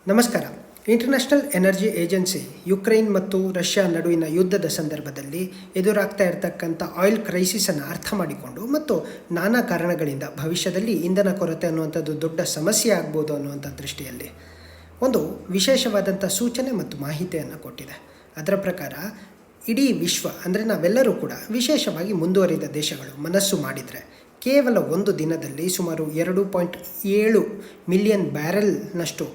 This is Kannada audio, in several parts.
ನಮಸ್ಕಾರ. ಇಂಟರ್ನ್ಯಾಷನಲ್ ಎನರ್ಜಿ ಏಜೆನ್ಸಿ ಯುಕ್ರೇನ್ ಮತ್ತು ರಷ್ಯಾ ನಡುವಿನ ಯುದ್ಧದ ಸಂದರ್ಭದಲ್ಲಿ ಎದುರಾಗ್ತಾ ಇರತಕ್ಕಂಥ ಆಯಿಲ್ ಕ್ರೈಸಿಸನ್ನು ಅರ್ಥ ಮಾಡಿಕೊಂಡು ಮತ್ತು ನಾನಾ ಕಾರಣಗಳಿಂದ ಭವಿಷ್ಯದಲ್ಲಿ ಇಂಧನ ಕೊರತೆ ಅನ್ನುವಂಥದ್ದು ದೊಡ್ಡ ಸಮಸ್ಯೆ ಆಗ್ಬೋದು ಅನ್ನುವಂಥ ದೃಷ್ಟಿಯಲ್ಲಿ ಒಂದು ವಿಶೇಷವಾದಂಥ ಸೂಚನೆ ಮತ್ತು ಮಾಹಿತಿಯನ್ನು ಕೊಟ್ಟಿದೆ. ಅದರ ಪ್ರಕಾರ ಇಡೀ ವಿಶ್ವ ಅಂದರೆ ನಾವೆಲ್ಲರೂ ಕೂಡ ವಿಶೇಷವಾಗಿ ಮುಂದುವರಿದ ದೇಶಗಳು ಮನಸ್ಸು ಮಾಡಿದರೆ ಕೇವಲ ಒಂದು ದಿನದಲ್ಲಿ ಸುಮಾರು 2.7 ಮಿಲಿಯನ್ ಬ್ಯಾರೆಲ್ನಷ್ಟು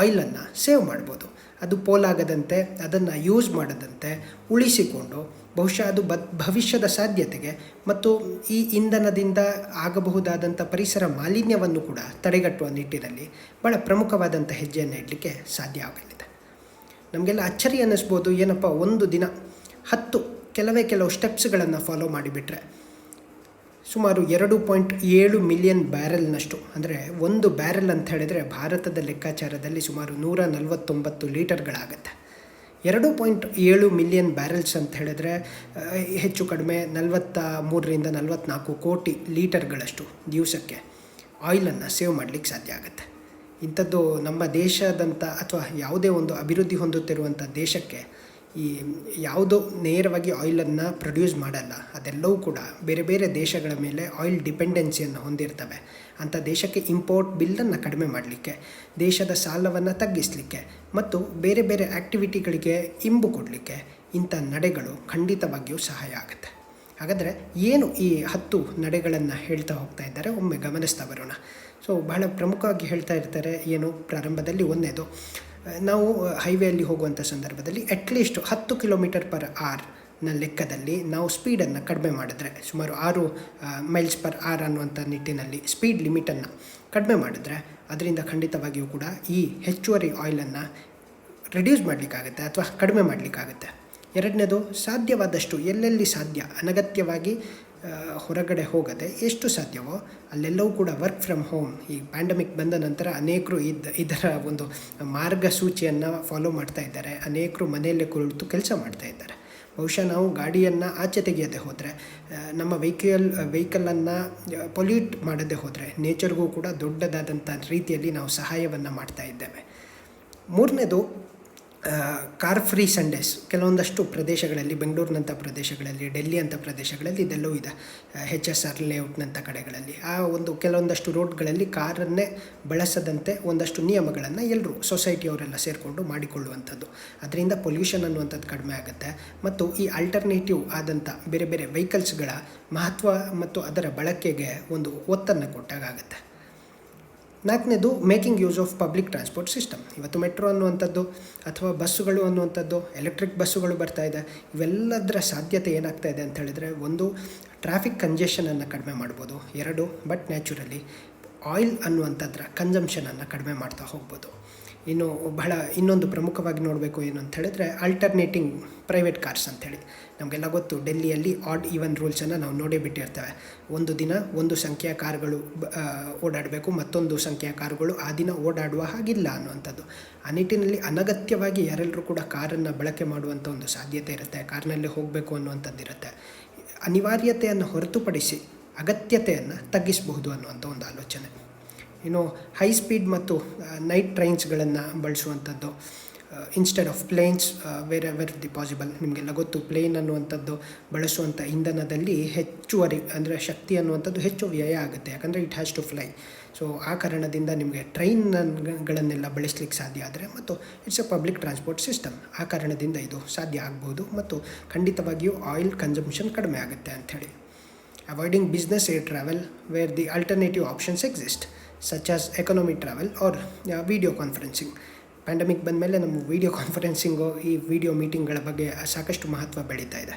ಆಯಿಲನ್ನು ಸೇವ್ ಮಾಡ್ಬೋದು. ಅದು ಪೋಲಾಗದಂತೆ, ಅದನ್ನು ಯೂಸ್ ಮಾಡದಂತೆ ಉಳಿಸಿಕೊಂಡು ಬಹುಶಃ ಅದು ಭವಿಷ್ಯದ ಸಾಧ್ಯತೆಗೆ ಮತ್ತು ಈ ಇಂಧನದಿಂದ ಆಗಬಹುದಾದಂಥ ಪರಿಸರ ಮಾಲಿನ್ಯವನ್ನು ಕೂಡ ತಡೆಗಟ್ಟುವ ನಿಟ್ಟಿನಲ್ಲಿ ಭಾಳ ಪ್ರಮುಖವಾದಂಥ ಹೆಜ್ಜೆಯನ್ನು ಇಡಲಿಕ್ಕೆ ಸಾಧ್ಯ ಆಗಲಿದೆ. ನಮಗೆಲ್ಲ ಅಚ್ಚರಿ ಅನ್ನಿಸ್ಬೋದು, ಏನಪ್ಪ ಒಂದು ದಿನ ಕೆಲವು ಸ್ಟೆಪ್ಸ್ಗಳನ್ನು ಫಾಲೋ ಮಾಡಿಬಿಟ್ರೆ ಸುಮಾರು 2.7 ಮಿಲಿಯನ್ ಬ್ಯಾರೆಲ್ನಷ್ಟು, ಅಂದರೆ ಒಂದು ಬ್ಯಾರೆಲ್ ಅಂತ ಹೇಳಿದರೆ ಭಾರತದ ಲೆಕ್ಕಾಚಾರದಲ್ಲಿ ಸುಮಾರು 149 ಲೀಟರ್ಗಳಾಗತ್ತೆ. 2.7 ಮಿಲಿಯನ್ ಬ್ಯಾರೆಲ್ಸ್ ಅಂತ ಹೇಳಿದ್ರೆ ಹೆಚ್ಚು ಕಡಿಮೆ 43ರಿಂದ 44 ಕೋಟಿ ಲೀಟರ್ಗಳಷ್ಟು ದಿವಸಕ್ಕೆ ಆಯಿಲನ್ನು ಸೇವ್ ಮಾಡಲಿಕ್ಕೆ ಸಾಧ್ಯ ಆಗುತ್ತೆ. ಇಂಥದ್ದು ನಮ್ಮ ದೇಶದಂಥ ಅಥವಾ ಯಾವುದೇ ಒಂದು ಅಭಿವೃದ್ಧಿ ಹೊಂದುತ್ತಿರುವಂಥ ದೇಶಕ್ಕೆ ಈ ಯಾವುದೋ ನೇರವಾಗಿ ಆಯಿಲನ್ನು ಪ್ರೊಡ್ಯೂಸ್ ಮಾಡಲ್ಲ, ಅದೆಲ್ಲವೂ ಕೂಡ ಬೇರೆ ಬೇರೆ ದೇಶಗಳ ಮೇಲೆ ಆಯಿಲ್ ಡಿಪೆಂಡೆನ್ಸಿಯನ್ನು ಹೊಂದಿರ್ತವೆ. ಅಂಥ ದೇಶಕ್ಕೆ ಇಂಪೋರ್ಟ್ ಬಿಲ್ಲನ್ನು ಕಡಿಮೆ ಮಾಡಲಿಕ್ಕೆ, ದೇಶದ ಸಾಲವನ್ನು ತಗ್ಗಿಸಲಿಕ್ಕೆ ಮತ್ತು ಬೇರೆ ಬೇರೆ ಆ್ಯಕ್ಟಿವಿಟಿಗಳಿಗೆ ಇಂಬು ಕೊಡಲಿಕ್ಕೆ ಇಂಥ ನಡೆಗಳು ಖಂಡಿತವಾಗಿಯೂ ಸಹಾಯ ಆಗುತ್ತೆ. ಹಾಗಾದರೆ ಏನು ಈ 10 ನಡೆಗಳನ್ನು ಹೇಳ್ತಾ ಹೋಗ್ತಾ ಇದ್ದಾರೆ, ಒಮ್ಮೆ ಗಮನಿಸ್ತಾ ಬರೋಣ. ಸೊ ಬಹಳ ಪ್ರಮುಖವಾಗಿ ಹೇಳ್ತಾ ಇರ್ತಾರೆ. ಏನು ಪ್ರಾರಂಭದಲ್ಲಿ ಒಂದೇದು, ನಾವು ಹೈವೇಯಲ್ಲಿ ಹೋಗುವಂಥ ಸಂದರ್ಭದಲ್ಲಿ ಅಟ್ಲೀಸ್ಟ್ 10 km/hನ ಲೆಕ್ಕದಲ್ಲಿ ನಾವು ಸ್ಪೀಡನ್ನು ಕಡಿಮೆ ಮಾಡಿದ್ರೆ, ಸುಮಾರು 6 miles/hour ಅನ್ನುವಂಥ ನಿಟ್ಟಿನಲ್ಲಿ ಸ್ಪೀಡ್ ಲಿಮಿಟನ್ನು ಕಡಿಮೆ ಮಾಡಿದ್ರೆ ಅದರಿಂದ ಖಂಡಿತವಾಗಿಯೂ ಕೂಡ ಈ ಹೆಚ್ಚುವರಿ ಆಯಿಲನ್ನು ರಿಡ್ಯೂಸ್ ಮಾಡಲಿಕ್ಕಾಗುತ್ತೆ ಅಥವಾ ಕಡಿಮೆ ಮಾಡಲಿಕ್ಕಾಗುತ್ತೆ. ಎರಡನೇದು, ಸಾಧ್ಯವಾದಷ್ಟು ಎಲ್ಲೆಲ್ಲಿ ಸಾಧ್ಯ ಅನಗತ್ಯವಾಗಿ ಹೊರಗಡೆ ಹೋಗದೆ ಎಷ್ಟು ಸಾಧ್ಯವೋ ಅಲ್ಲೆಲ್ಲವೂ ಕೂಡ ವರ್ಕ್ ಫ್ರಮ್ ಹೋಮ್. ಈ ಪ್ಯಾಂಡಮಿಕ್ ಬಂದ ನಂತರ ಅನೇಕರು ಇದರ ಒಂದು ಮಾರ್ಗಸೂಚಿಯನ್ನು ಫಾಲೋ ಮಾಡ್ತಾ ಇದ್ದಾರೆ. ಅನೇಕರು ಮನೆಯಲ್ಲೇ ಕುಳಿತು ಕೆಲಸ ಮಾಡ್ತಾ ಇದ್ದಾರೆ. ಬಹುಶಃ ನಾವು ಗಾಡಿಯನ್ನು ಆಚೆ ತೆಗೆಯದೆ ಹೋದರೆ, ನಮ್ಮ ವೆಹಿಕಲನ್ನು ಪೊಲ್ಯೂಟ್ ಮಾಡದೆ ಹೋದರೆ ನೇಚರ್ಗೂ ಕೂಡ ದೊಡ್ಡದಾದಂಥ ರೀತಿಯಲ್ಲಿ ನಾವು ಸಹಾಯವನ್ನು ಮಾಡ್ತಾ ಇದ್ದೇವೆ. ಮೂರನೇದು, ಕಾರ್ ಫ್ರೀ ಸಂಡೇಸ್. ಕೆಲವೊಂದಷ್ಟು ಪ್ರದೇಶಗಳಲ್ಲಿ, ಬೆಂಗಳೂರಿನಂಥ ಪ್ರದೇಶಗಳಲ್ಲಿ, ಡೆಲ್ಲಿ ಅಂಥ ಪ್ರದೇಶಗಳಲ್ಲಿ ಇದೆಲ್ಲವೂ ಇದೆ. HSR ಲೇಔಟ್ನಂಥ ಕಡೆಗಳಲ್ಲಿ ಕೆಲವೊಂದಷ್ಟು ರೋಡ್ಗಳಲ್ಲಿ ಕಾರನ್ನೇ ಬಳಸದಂತೆ ಒಂದಷ್ಟು ನಿಯಮಗಳನ್ನು ಎಲ್ಲರೂ ಸೊಸೈಟಿಯವರೆಲ್ಲ ಸೇರಿಕೊಂಡು ಮಾಡಿಕೊಳ್ಳುವಂಥದ್ದು. ಅದರಿಂದ ಪೊಲ್ಯೂಷನ್ ಅನ್ನುವಂಥದ್ದು ಕಡಿಮೆ ಆಗುತ್ತೆ ಮತ್ತು ಈ ಆಲ್ಟರ್ನೇಟಿವ್ ಆದಂಥ ಬೇರೆ ಬೇರೆ ವೆಹಿಕಲ್ಸ್ಗಳ ಮಹತ್ವ ಮತ್ತು ಅದರ ಬಳಕೆಗೆ ಒಂದು ಒತ್ತನ್ನು ಕೊಟ್ಟಾಗುತ್ತೆ. ನಾಲ್ಕನೇದು, making use of public transport system. ಇವತ್ತು ಮೆಟ್ರೋ ಅನ್ನುವಂಥದ್ದು ಅಥವಾ ಬಸ್ಸುಗಳು ಅನ್ನುವಂಥದ್ದು, ಎಲೆಕ್ಟ್ರಿಕ್ ಬಸ್ಸುಗಳು ಬರ್ತಾ ಇದೆ. ಇವೆಲ್ಲದರ ಸಾಧ್ಯತೆ ಏನಾಗ್ತಾ ಇದೆ ಅಂತ ಹೇಳಿದರೆ, ಒಂದು, ಟ್ರಾಫಿಕ್ ಕಂಜೆಷನನ್ನು ಕಡಿಮೆ ಮಾಡ್ಬೋದು. 2, ಬಟ್ ನ್ಯಾಚುರಲಿ ಆಯಿಲ್ ಅನ್ನುವಂಥದ್ರ ಕನ್ಸಂಪ್ಷನನ್ನು ಕಡಿಮೆ ಮಾಡ್ತಾ ಹೋಗ್ಬೋದು. ಇನ್ನೊಂದು ಪ್ರಮುಖವಾಗಿ ನೋಡಬೇಕು ಏನು ಅಂತ ಹೇಳಿದ್ರೆ, ಆಲ್ಟರ್ನೇಟಿಂಗ್ ಪ್ರೈವೇಟ್ ಕಾರ್ಸ್ ಅಂಥೇಳಿ. ನಮಗೆಲ್ಲ ಗೊತ್ತು, ಡೆಲ್ಲಿಯಲ್ಲಿ ಆಡ್ ಈವನ್ ರೂಲ್ಸನ್ನು ನಾವು ನೋಡೇ ಬಿಟ್ಟಿರ್ತೇವೆ. ಒಂದು ದಿನ ಒಂದು ಸಂಖ್ಯೆಯ ಕಾರುಗಳು ಓಡಾಡಬೇಕು, ಮತ್ತೊಂದು ಸಂಖ್ಯೆಯ ಕಾರುಗಳು ಆ ದಿನ ಓಡಾಡುವ ಹಾಗಿಲ್ಲ ಅನ್ನುವಂಥದ್ದು. ಆ ನಿಟ್ಟಿನಲ್ಲಿ ಅನಗತ್ಯವಾಗಿ ಯಾರೆಲ್ಲರೂ ಕೂಡ ಕಾರನ್ನು ಬಳಕೆ ಮಾಡುವಂಥ ಒಂದು ಸಾಧ್ಯತೆ ಇರುತ್ತೆ. ಕಾರ್ನಲ್ಲೇ ಹೋಗಬೇಕು ಅನ್ನುವಂಥದ್ದು ಇರುತ್ತೆ. ಅನಿವಾರ್ಯತೆಯನ್ನು ಹೊರತುಪಡಿಸಿ ಅಗತ್ಯತೆಯನ್ನು ತಗ್ಗಿಸಬಹುದು ಅನ್ನುವಂಥ ಒಂದು ಆಲೋಚನೆ. ಇನ್ನು ಹೈ ಸ್ಪೀಡ್ ಮತ್ತು ನೈಟ್ ಟ್ರೈನ್ಸ್ಗಳನ್ನು ಬಳಸುವಂಥದ್ದು instead of planes wherever the possible. ನಿಮಗೆಲ್ಲ ಗೊತ್ತು, ಪ್ಲೇನ್ ಅನ್ನುವಂಥದ್ದು ಬಳಸುವಂಥ ಇಂಧನದಲ್ಲಿ ಹೆಚ್ಚುವರಿ ಅಂದರೆ ಶಕ್ತಿ ಅನ್ನುವಂಥದ್ದು ಹೆಚ್ಚು ವ್ಯಯ ಆಗುತ್ತೆ, ಯಾಕಂದರೆ it has to fly. So ಆ ಕಾರಣದಿಂದ ನಿಮಗೆ ಟ್ರೈನ್ಗಳನ್ನೆಲ್ಲ ಬಳಸಲಿಕ್ಕೆ ಸಾಧ್ಯ ಆದರೆ, ಮತ್ತು it's a public transport system, ಆ ಕಾರಣದಿಂದ ಇದು ಸಾಧ್ಯ ಆಗ್ಬೋದು ಮತ್ತು ಖಂಡಿತವಾಗಿಯೂ ಆಯಿಲ್ ಕನ್ಸಂಪ್ಷನ್ ಕಡಿಮೆ ಆಗುತ್ತೆ ಅಂಥೇಳಿ. Avoiding business air travel where the alternative options exist such as economy travel or video conferencing. Pandemic ಬಂದಮೇಲೆ ನಮ್ಮ ವಿಡಿಯೋ ಕಾನ್ಫರೆನ್ಸಿಂಗು, ಈ ವಿಡಿಯೋ ಮೀಟಿಂಗ್ಗಳ ಬಗ್ಗೆ ಸಾಕಷ್ಟು ಮಹತ್ವ ಬೆಳೀತಾ ಇದೆ.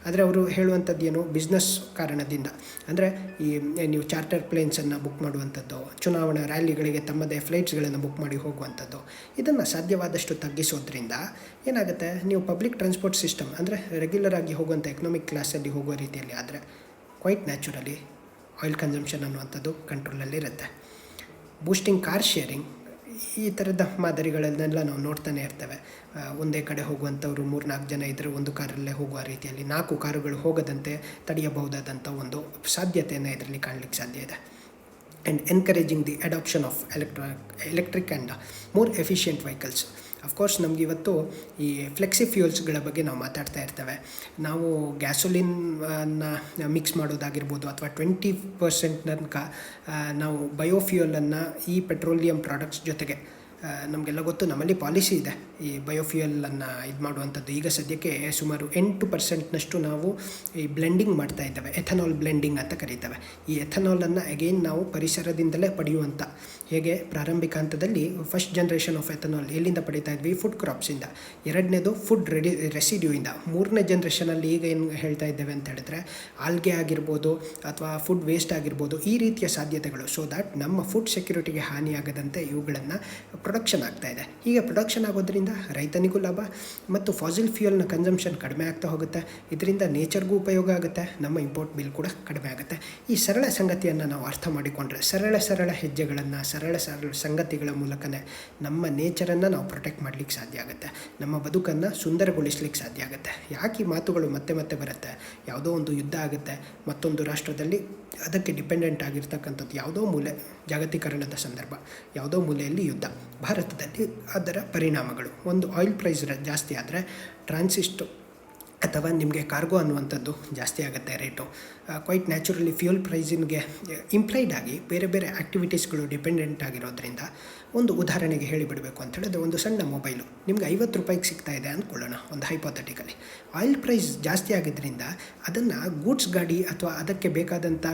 ಆದರೆ ಅವರು ಹೇಳುವಂಥದ್ದು ಏನು, ಬಿಸ್ನೆಸ್ ಕಾರಣದಿಂದ, ಅಂದರೆ ಈ ನೀವು ಚಾರ್ಟರ್ ಪ್ಲೇನ್ಸನ್ನು ಬುಕ್ ಮಾಡುವಂಥದ್ದು, ಚುನಾವಣಾ ರ್ಯಾಲಿಗಳಿಗೆ ತಮ್ಮದೇ ಫ್ಲೈಟ್ಸ್ಗಳನ್ನು ಬುಕ್ ಮಾಡಿ ಹೋಗುವಂಥದ್ದು, ಇದನ್ನು ಸಾಧ್ಯವಾದಷ್ಟು ತಗ್ಗಿಸೋದ್ರಿಂದ ಏನಾಗುತ್ತೆ, ನೀವು ಪಬ್ಲಿಕ್ ಟ್ರಾನ್ಸ್ಪೋರ್ಟ್ ಸಿಸ್ಟಮ್ ಅಂದರೆ ರೆಗ್ಯುಲರ್ ಆಗಿ ಹೋಗುವಂಥ ಎಕನಾಮಿಕ್ ಕ್ಲಾಸಲ್ಲಿ ಹೋಗುವ ರೀತಿಯಲ್ಲಿ ಆದರೆ ಕ್ವೈಟ್ ನ್ಯಾಚುರಲಿ ಆಯಿಲ್ ಕನ್ಸಂಪ್ಷನ್ ಅನ್ನುವಂಥದ್ದು ಕಂಟ್ರೋಲಲ್ಲಿರುತ್ತೆ. ಬೂಸ್ಟಿಂಗ್ ಕಾರ್ ಶೇರಿಂಗ್, ಈ ಥರದ ಮಾದರಿಗಳನ್ನೆಲ್ಲ ನಾವು ನೋಡ್ತಾನೆ ಇರ್ತೇವೆ. ಒಂದೇ ಕಡೆ ಹೋಗುವಂಥವ್ರು 3-4 ಜನ ಇದ್ದರೆ ಒಂದು ಕಾರಲ್ಲೇ ಹೋಗುವ ರೀತಿಯಲ್ಲಿ 4 ಕಾರುಗಳು ಹೋಗದಂತೆ ತಡೆಯಬಹುದಾದಂಥ ಒಂದು ಸಾಧ್ಯತೆಯನ್ನು ಇದರಲ್ಲಿ ಕಾಣಲಿಕ್ಕೆ ಸಾಧ್ಯ ಇದೆ. and encouraging the adoption of electric and more efficient vehicles. Of course ನಮ್ಗೆ ಇವತ್ತು ಈ ಫ್ಲೆಕ್ಸಿ ಫ್ಯೂಯಲ್ಸ್ಗಳ ಬಗ್ಗೆ ನಾವು ಮಾತಾಡ್ತಾ ಇರ್ತೇವೆ. ನಾವು ಗ್ಯಾಸೋಲಿನ್ನ ಮಿಕ್ಸ್ ಮಾಡೋದಾಗಿರ್ಬೋದು ಅಥವಾ 20% ತನಕ ನಾವು ಬಯೋಫ್ಯೂಯಲನ್ನು ಈ ಪೆಟ್ರೋಲಿಯಂ ಪ್ರಾಡಕ್ಟ್ಸ್ ಜೊತೆಗೆ ನಮಗೆಲ್ಲ ಗೊತ್ತು, ನಮ್ಮಲ್ಲಿ ಪಾಲಿಸಿ ಇದೆ ಈ ಬಯೋಫ್ಯೂಯಲನ್ನು ಇದು ಮಾಡುವಂಥದ್ದು. ಈಗ ಸದ್ಯಕ್ಕೆ ಸುಮಾರು 8% ನಾವು ಈ ಬ್ಲೆಂಡಿಂಗ್ ಮಾಡ್ತಾ ಇದ್ದೇವೆ, ಎಥನಾಲ್ ಬ್ಲೆಂಡಿಂಗ್ ಅಂತ ಕರೀತೇವೆ. ಈ ಎಥನಾಲನ್ನು ಅಗೇನ್ ನಾವು ಪರಿಸರದಿಂದಲೇ ಪಡೆಯುವಂಥ, ಹೇಗೆ ಪ್ರಾರಂಭಿಕ ಹಂತದಲ್ಲಿ ಫಸ್ಟ್ ಜನ್ರೇಷನ್ ಆಫ್ ಎಥನಾಲ್ ಎಲ್ಲಿಂದ ಪಡಿತಾ ಇದ್ವಿ? ಫುಡ್ ಕ್ರಾಪ್ಸಿಂದ. ಎರಡನೇದು ಫುಡ್ ರೆಸಿಡ್ಯೂಯಿಂದ. ಮೂರನೇ ಜನ್ರೇಷನಲ್ಲಿ ಈಗ ಏನು ಹೇಳ್ತಾ ಇದ್ದೇವೆ ಅಂತ ಹೇಳಿದ್ರೆ ಆಲ್ಗೆ ಆಗಿರ್ಬೋದು ಅಥವಾ ಫುಡ್ ವೇಸ್ಟ್ ಆಗಿರ್ಬೋದು, ಈ ರೀತಿಯ ಸಾಧ್ಯತೆಗಳು. ಸೊ ದ್ಯಾಟ್ ನಮ್ಮ ಫುಡ್ ಸೆಕ್ಯೂರಿಟಿಗೆ ಹಾನಿಯಾಗದಂತೆ ಇವುಗಳನ್ನು ಪ್ರೊಡಕ್ಷನ್ ಆಗ್ತಾ ಇದೆ. ಹೀಗೆ ಪ್ರೊಡಕ್ಷನ್ ಆಗೋದ್ರಿಂದ ರೈತನಿಗೂ ಲಾಭ ಮತ್ತು ಫಾಸಿಲ್ ಫ್ಯೂಯಲ್ನ ಕನ್ಸಂಪ್ಷನ್ ಕಡಿಮೆ ಆಗ್ತಾ ಹೋಗುತ್ತೆ. ಇದರಿಂದ ನೇಚರ್ಗೂ ಉಪಯೋಗ ಆಗುತ್ತೆ, ನಮ್ಮ ಇಂಪೋರ್ಟ್ ಬಿಲ್ ಕೂಡ ಕಡಿಮೆ ಆಗುತ್ತೆ. ಈ ಸರಳ ಸಂಗತಿಯನ್ನು ನಾವು ಅರ್ಥ ಮಾಡಿಕೊಂಡ್ರೆ, ಸರಳ ಹೆಜ್ಜೆಗಳನ್ನು ಸರಳ ಸಂಗತಿಗಳ ಮೂಲಕನೇ ನಮ್ಮ ನೇಚರನ್ನು ನಾವು ಪ್ರೊಟೆಕ್ಟ್ ಮಾಡಲಿಕ್ಕೆ ಸಾಧ್ಯ ಆಗುತ್ತೆ, ನಮ್ಮ ಬದುಕನ್ನು ಸುಂದರಗೊಳಿಸ್ಲಿಕ್ಕೆ ಸಾಧ್ಯ ಆಗುತ್ತೆ. ಯಾಕೆ ಈ ಮಾತುಗಳು ಮತ್ತೆ ಮತ್ತೆ ಬರುತ್ತೆ? ಯಾವುದೋ ಒಂದು ಯುದ್ಧ ಆಗುತ್ತೆ, ಮತ್ತೊಂದು ರಾಷ್ಟ್ರದಲ್ಲಿ ಅದಕ್ಕೆ ಡಿಪೆಂಡೆಂಟ್ ಆಗಿರ್ತಕ್ಕಂಥದ್ದು ಯಾವುದೋ ಮೂಲೆ, ಜಾಗತೀಕರಣದ ಸಂದರ್ಭ, ಯಾವುದೋ ಮೂಲೆಯಲ್ಲಿ ಯುದ್ಧ. ಭಾರತದಲ್ಲಿ ಅದರ ಪರಿಣಾಮಗಳು, ಒಂದು ಆಯಿಲ್ ಪ್ರೈಸ್ ಜಾಸ್ತಿ ಆದರೆ ಟ್ರಾನ್ಸಿಸ್ಟು ಅಥವಾ ನಿಮಗೆ ಕಾರ್ಗೋ ಅನ್ನುವಂಥದ್ದು ಜಾಸ್ತಿ ಆಗುತ್ತೆ ರೇಟು. ಕ್ವೈಟ್ ನ್ಯಾಚುರಲಿ ಫ್ಯೂಯಲ್ ಪ್ರೈಸಿನ್ಗೆ ಇಂಪ್ಲೈಡ್ ಆಗಿ ಬೇರೆ ಬೇರೆ ಆ್ಯಕ್ಟಿವಿಟೀಸ್ಗಳು ಡಿಪೆಂಡೆಂಟ್ ಆಗಿರೋದ್ರಿಂದ, ಒಂದು ಉದಾಹರಣೆಗೆ ಹೇಳಿಬಿಡಬೇಕು ಅಂತ ಹೇಳಿದ್ರೆ, ಒಂದು ಸಣ್ಣ ಮೊಬೈಲು ನಿಮ್ಗೆ 50 ರೂಪಾಯಿಗೆ ಸಿಗ್ತಾ ಇದೆ ಅಂದ್ಕೊಳ್ಳೋಣ, ಒಂದು ಹೈಪೋಥೆಟಿಕಲಿ. ಆಯಿಲ್ ಪ್ರೈಸ್ ಜಾಸ್ತಿ ಆಗಿದ್ದರಿಂದ ಅದನ್ನು ಗೂಡ್ಸ್ ಗಾಡಿ ಅಥವಾ ಅದಕ್ಕೆ ಬೇಕಾದಂಥ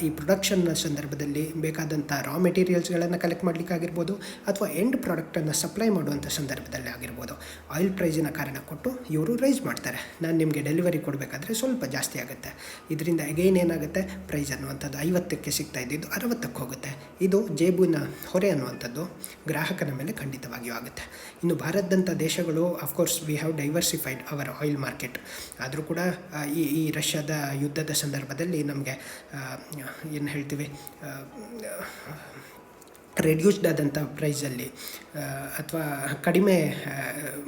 ಈ ಪ್ರೊಡಕ್ಷನ್ನ ಸಂದರ್ಭದಲ್ಲಿ ಬೇಕಾದಂಥ ರಾ ಮೆಟೀರಿಯಲ್ಸ್ಗಳನ್ನು ಕಲೆಕ್ಟ್ ಮಾಡಲಿಕ್ಕಾಗಿರ್ಬೋದು ಅಥವಾ ಎಂಡ್ ಪ್ರಾಡಕ್ಟನ್ನು ಸಪ್ಲೈ ಮಾಡುವಂಥ ಸಂದರ್ಭದಲ್ಲಿ ಆಗಿರ್ಬೋದು, ಆಯಿಲ್ ಪ್ರೈಸಿನ ಕಾರಣ ಕೊಟ್ಟು ಇವರು ರೈಸ್ ಮಾಡ್ತಾರೆ. ನಾನು ನಿಮಗೆ ಡೆಲಿವರಿ ಕೊಡಬೇಕಾದ್ರೆ ಸ್ವಲ್ಪ ಜಾಸ್ತಿ ಆಗುತ್ತೆ. ಇದರಿಂದ ಅಗೈನ್ ಏನಾಗುತ್ತೆ? ಪ್ರೈಸ್ ಅನ್ನುವಂಥದ್ದು 50ಕ್ಕೆ ಸಿಗ್ತಾ ಇದ್ದಿದ್ದು 60ಕ್ಕೆ ಹೋಗುತ್ತೆ. ಇದು ಜೇಬಿನ ಹೊರೆ ಅನ್ನುವಂಥದ್ದು ಗ್ರಾಹಕನ ಮೇಲೆ ಖಂಡಿತವಾಗಿಯೂ ಆಗುತ್ತೆ. ಇನ್ನು ಭಾರತದಂಥ ದೇಶಗಳು, of course we have diversified our oil market. ಆದರೂ ಕೂಡ ಈ ರಷ್ಯಾದ ಯುದ್ಧದ ಸಂದರ್ಭದಲ್ಲಿ ನಮಗೆ ಏನು ಹೇಳ್ತೀವಿ, ರೆಡ್ಯೂಸ್ಡ್ ಆದಂಥ ಪ್ರೈಸಲ್ಲಿ ಅಥವಾ ಕಡಿಮೆ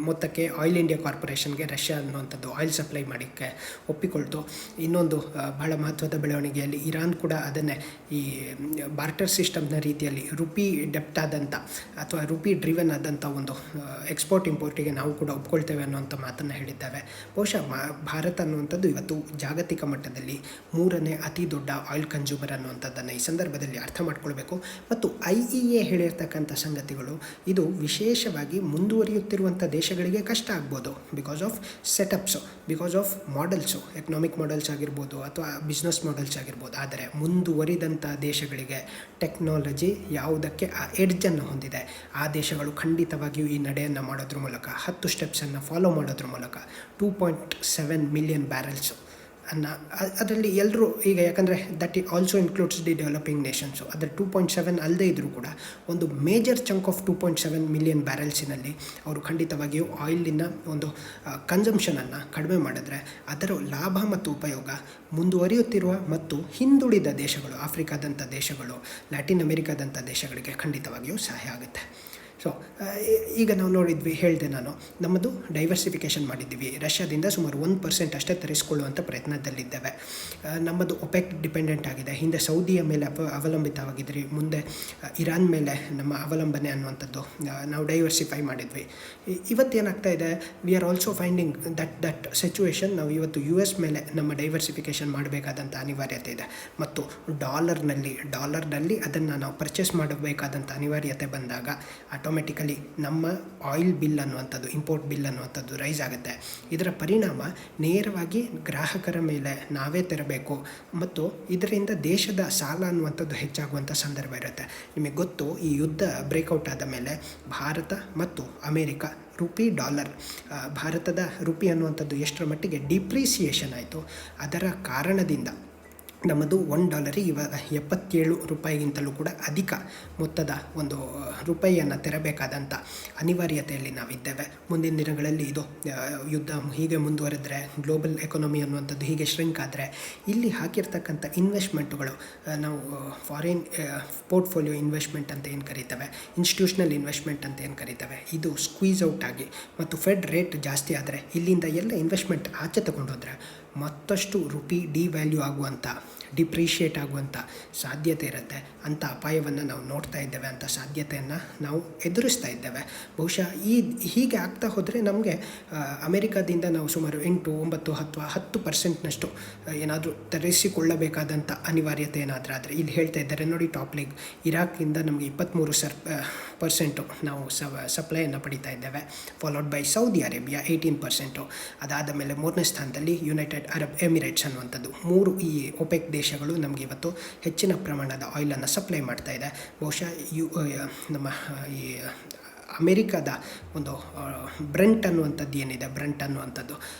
ಮೊತ್ತಕ್ಕೆ ಆಯಿಲ್ ಇಂಡಿಯಾ ಕಾರ್ಪೊರೇಷನ್ಗೆ ರಷ್ಯಾ ಅನ್ನುವಂಥದ್ದು ಆಯಿಲ್ ಸಪ್ಲೈ ಮಾಡೋಕ್ಕೆ ಒಪ್ಪಿಕೊಳ್ತು. ಇನ್ನೊಂದು ಬಹಳ ಮಹತ್ವದ ಬೆಳವಣಿಗೆಯಲ್ಲಿ ಇರಾನ್ ಕೂಡ ಅದನ್ನೇ ಈ ಬಾರ್ಟರ್ ಸಿಸ್ಟಮ್ನ ರೀತಿಯಲ್ಲಿ ರುಪಿ ಡೆಪ್ಟ್ ಆದಂಥ ಅಥವಾ ರುಪಿ ಡ್ರಿವನ್ ಆದಂಥ ಒಂದು ಎಕ್ಸ್ಪೋರ್ಟ್ ಇಂಪೋರ್ಟಿಗೆ ನಾವು ಕೂಡ ಒಪ್ಕೊಳ್ತೇವೆ ಅನ್ನುವಂಥ ಮಾತನ್ನು ಹೇಳಿದ್ದೇವೆ. ಬಹುಶಃ ಭಾರತ ಅನ್ನುವಂಥದ್ದು ಇವತ್ತು ಜಾಗತಿಕ ಮಟ್ಟದಲ್ಲಿ 3ನೇ ಅತಿ ದೊಡ್ಡ ಆಯಿಲ್ ಕನ್ಸ್ಯೂಮರ್ ಅನ್ನುವಂಥದ್ದನ್ನು ಈ ಸಂದರ್ಭದಲ್ಲಿ ಅರ್ಥ ಮಾಡ್ಕೊಳ್ಬೇಕು. ಮತ್ತು IEA ಹೇಳಿರ್ತಕ್ಕಂಥ ಸಂಗತಿಗಳು ಇದು ವಿಶೇಷವಾಗಿ ಮುಂದುವರಿಯುತ್ತಿರುವಂಥ ದೇಶಗಳಿಗೆ ಕಷ್ಟ ಆಗ್ಬೋದು, because of setups, because of models, economic models ಆಗಿರ್ಬೋದು ಅಥವಾ ಬಿಸ್ನೆಸ್ ಮಾಡೆಲ್ಸ್ ಆಗಿರ್ಬೋದು. ಆದರೆ ಮುಂದುವರಿದಂಥ ದೇಶಗಳಿಗೆ ಟೆಕ್ನಾಲಜಿ ಯಾವುದಕ್ಕೆ ಆ ಎಡ್ಜನ್ನು ಹೊಂದಿದೆ, ಆ ದೇಶಗಳು ಖಂಡಿತವಾಗಿಯೂ ಈ ನಡೆಯನ್ನು ಮಾಡೋದ್ರ ಮೂಲಕ, 10 ಸ್ಟೆಪ್ಸನ್ನು ಫಾಲೋ ಮಾಡೋದ್ರ ಮೂಲಕ 2.7 ಮಿಲಿಯನ್ ಬ್ಯಾರಲ್ಸು ಅದರಲ್ಲಿ ಎಲ್ಲರೂ ಈಗ, ಯಾಕಂದರೆ that also includes the developing nations, ಅದರ 2.7 ಅಲ್ಲದೆ ಇದ್ದರೂ ಕೂಡ ಒಂದು ಮೇಜರ್ ಚಂಕ್ ಆಫ್ 2.7 ಮಿಲಿಯನ್ ಬ್ಯಾರಲ್ಸಿನಲ್ಲಿ ಅವರು ಖಂಡಿತವಾಗಿಯೂ ಆಯಿಲಿನ ಒಂದು ಕನ್ಸಂಪ್ಷನನ್ನು ಕಡಿಮೆ ಮಾಡಿದ್ರೆ ಅದರ ಲಾಭ ಮತ್ತು ಉಪಯೋಗ ಮುಂದುವರಿಯುತ್ತಿರುವ ಮತ್ತು ಹಿಂದುಳಿದ ದೇಶಗಳು, ಆಫ್ರಿಕಾದಂಥ ದೇಶಗಳು, ಲ್ಯಾಟಿನ್ ಅಮೆರಿಕಾದಂಥ ದೇಶಗಳಿಗೆ ಖಂಡಿತವಾಗಿಯೂ ಸಹಾಯ ಆಗುತ್ತೆ. ಸೊ ಈಗ ನಾವು ನೋಡಿದ್ವಿ, ಹೇಳಿದೆ ನಾನು, ನಮ್ಮದು ಡೈವರ್ಸಿಫಿಕೇಷನ್ ಮಾಡಿದ್ದೀವಿ. ರಷ್ಯಾದಿಂದ ಸುಮಾರು 1% ಅಷ್ಟೇ ತರಿಸ್ಕೊಳ್ಳುವಂಥ ಪ್ರಯತ್ನದಲ್ಲಿದ್ದೇವೆ. ನಮ್ಮದು ಒಪೆಕ್ ಡಿಪೆಂಡೆಂಟ್ ಆಗಿದೆ. ಹಿಂದೆ ಸೌದಿಯ ಮೇಲೆ ಅವಲಂಬಿತವಾಗಿದ್ರಿ, ಮುಂದೆ ಇರಾನ್ ಮೇಲೆ ನಮ್ಮ ಅವಲಂಬನೆ ಅನ್ನುವಂಥದ್ದು ನಾವು ಡೈವರ್ಸಿಫೈ ಮಾಡಿದ್ವಿ. ಇವತ್ತೇನಾಗ್ತಾ ಇದೆ, we are also finding that situation. ನಾವು ಇವತ್ತು US ಮೇಲೆ ನಮ್ಮ ಡೈವರ್ಸಿಫಿಕೇಷನ್ ಮಾಡಬೇಕಾದಂಥ ಅನಿವಾರ್ಯತೆ ಇದೆ. ಮತ್ತು ಡಾಲರ್ನಲ್ಲಿ ಅದನ್ನು ನಾವು ಪರ್ಚೇಸ್ ಮಾಡಬೇಕಾದಂಥ ಅನಿವಾರ್ಯತೆ ಬಂದಾಗ ಆಟೋಮೆಟಿಕಲಿ ನಮ್ಮ ಆಯಿಲ್ ಬಿಲ್ ಅನ್ನುವಂಥದ್ದು, ಇಂಪೋರ್ಟ್ ಬಿಲ್ ಅನ್ನುವಂಥದ್ದು ರೈಸ್ ಆಗುತ್ತೆ. ಇದರ ಪರಿಣಾಮ ನೇರವಾಗಿ ಗ್ರಾಹಕರ ಮೇಲೆ ನಾವೇ ತೆರಬೇಕು ಮತ್ತು ಇದರಿಂದ ದೇಶದ ಸಾಲ ಅನ್ನುವಂಥದ್ದು ಹೆಚ್ಚಾಗುವಂಥ ಸಂದರ್ಭ ಇರುತ್ತೆ. ನಿಮಗೆ ಗೊತ್ತು, ಈ ಯುದ್ಧ ಬ್ರೇಕೌಟ್ ಆದ ಮೇಲೆ ಭಾರತ ಮತ್ತು ಅಮೇರಿಕ ರುಪಿ ಡಾಲರ್, ಭಾರತದ ರುಪಿ ಅನ್ನುವಂಥದ್ದು ಎಷ್ಟರ ಮಟ್ಟಿಗೆ ಡಿಪ್ರಿಸಿಯೇಷನ್ ಆಯಿತು, ಅದರ ಕಾರಣದಿಂದ ನಮ್ಮದು $1 ಇವಾಗ 77 ರೂಪಾಯಿಗಿಂತಲೂ ಕೂಡ ಅಧಿಕ ಮೊತ್ತದ ಒಂದು ರೂಪಾಯಿಯನ್ನು ತೆರಬೇಕಾದಂಥ ಅನಿವಾರ್ಯತೆಯಲ್ಲಿ ನಾವಿದ್ದೇವೆ. ಮುಂದಿನ ದಿನಗಳಲ್ಲಿ ಇದು ಯುದ್ಧ ಹೀಗೆ ಮುಂದುವರೆದ್ರೆ, ಗ್ಲೋಬಲ್ ಎಕಾನಮಿ ಅನ್ನುವಂಥದ್ದು ಹೀಗೆ ಶ್ರಿಂಕ್ ಆದರೆ, ಇಲ್ಲಿ ಹಾಕಿರ್ತಕ್ಕಂಥ ಇನ್ವೆಸ್ಟ್ಮೆಂಟುಗಳು, ನಾವು ಫಾರಿನ್ ಪೋರ್ಟ್ಫೋಲಿಯೋ ಇನ್ವೆಸ್ಟ್ಮೆಂಟ್ ಅಂತ ಏನು ಕರೀತೇವೆ, ಇನ್ಸ್ಟಿಟ್ಯೂಷನಲ್ ಇನ್ವೆಸ್ಟ್ಮೆಂಟ್ ಅಂತ ಏನು ಕರೀತೇವೆ, ಇದು ಸ್ಕ್ವೀಸ್ ಔಟ್ ಆಗಿ ಮತ್ತು ಫೆಡ್ ರೇಟ್ ಜಾಸ್ತಿ ಆದರೆ ಇಲ್ಲಿಂದ ಎಲ್ಲ ಇನ್ವೆಸ್ಟ್ಮೆಂಟ್ ಆಚೆ ತಗೊಂಡೋದ್ರೆ ಮತ್ತಷ್ಟು ರುಪಿ ಡಿವ್ಯಾಲ್ಯೂ ಆಗುವಂಥ ಡಿಪ್ರಿಷಿಯೇಟ್ ಆಗುವಂಥ ಸಾಧ್ಯತೆ ಇರುತ್ತೆ. ಅಂಥ ಅಪಾಯವನ್ನು ನಾವು ನೋಡ್ತಾ ಇದ್ದೇವೆ, ಅಂಥ ಸಾಧ್ಯತೆಯನ್ನು ನಾವು ಎದುರಿಸ್ತಾ ಇದ್ದೇವೆ. ಬಹುಶಃ ಹೀಗೆ ಆಗ್ತಾ ಹೋದರೆ ನಮಗೆ ಅಮೆರಿಕದಿಂದ ನಾವು ಸುಮಾರು 8, 9 ಅಥವಾ 10% ಏನಾದರೂ ತರಿಸಿಕೊಳ್ಳಬೇಕಾದಂಥ ಅನಿವಾರ್ಯತೆ ಏನಾದರೂ ಆದರೆ, ಇಲ್ಲಿ ಹೇಳ್ತಾ ಇದ್ದಾರೆ ನೋಡಿ, ಟಾಪ್ ಲೀಗ್ ಇರಾಕಿಂದ ನಮಗೆ 23% ನಾವು ಸಪ್ಲೈಯನ್ನು ಪಡಿತಾ ಇದ್ದೇವೆ. Followed by Saudi Arabia 18%. ಅದಾದ ಮೇಲೆ 3ನೇ ಸ್ಥಾನದಲ್ಲಿ ಯುನೈಟೆಡ್ ಅರಬ್ ಎಮಿರೇಟ್ಸ್ ಅನ್ನುವಂಥದ್ದು. 3 ಈ ಒಪೆಕ್ ದೇಶಗಳು ನಮಗೆ ಇವತ್ತು ಹೆಚ್ಚಿನ ಪ್ರಮಾಣದ ಆಯಿಲನ್ನು ಸಪ್ಲೈ ಮಾಡ್ತಾ ಇದೆ. ಬಹುಶಃ ನಮ್ಮ ಈ ಅಮೇರಿಕಾದ ಒಂದು ಬ್ರೆಂಟ್ ಅನ್ನುವಂಥದ್ದು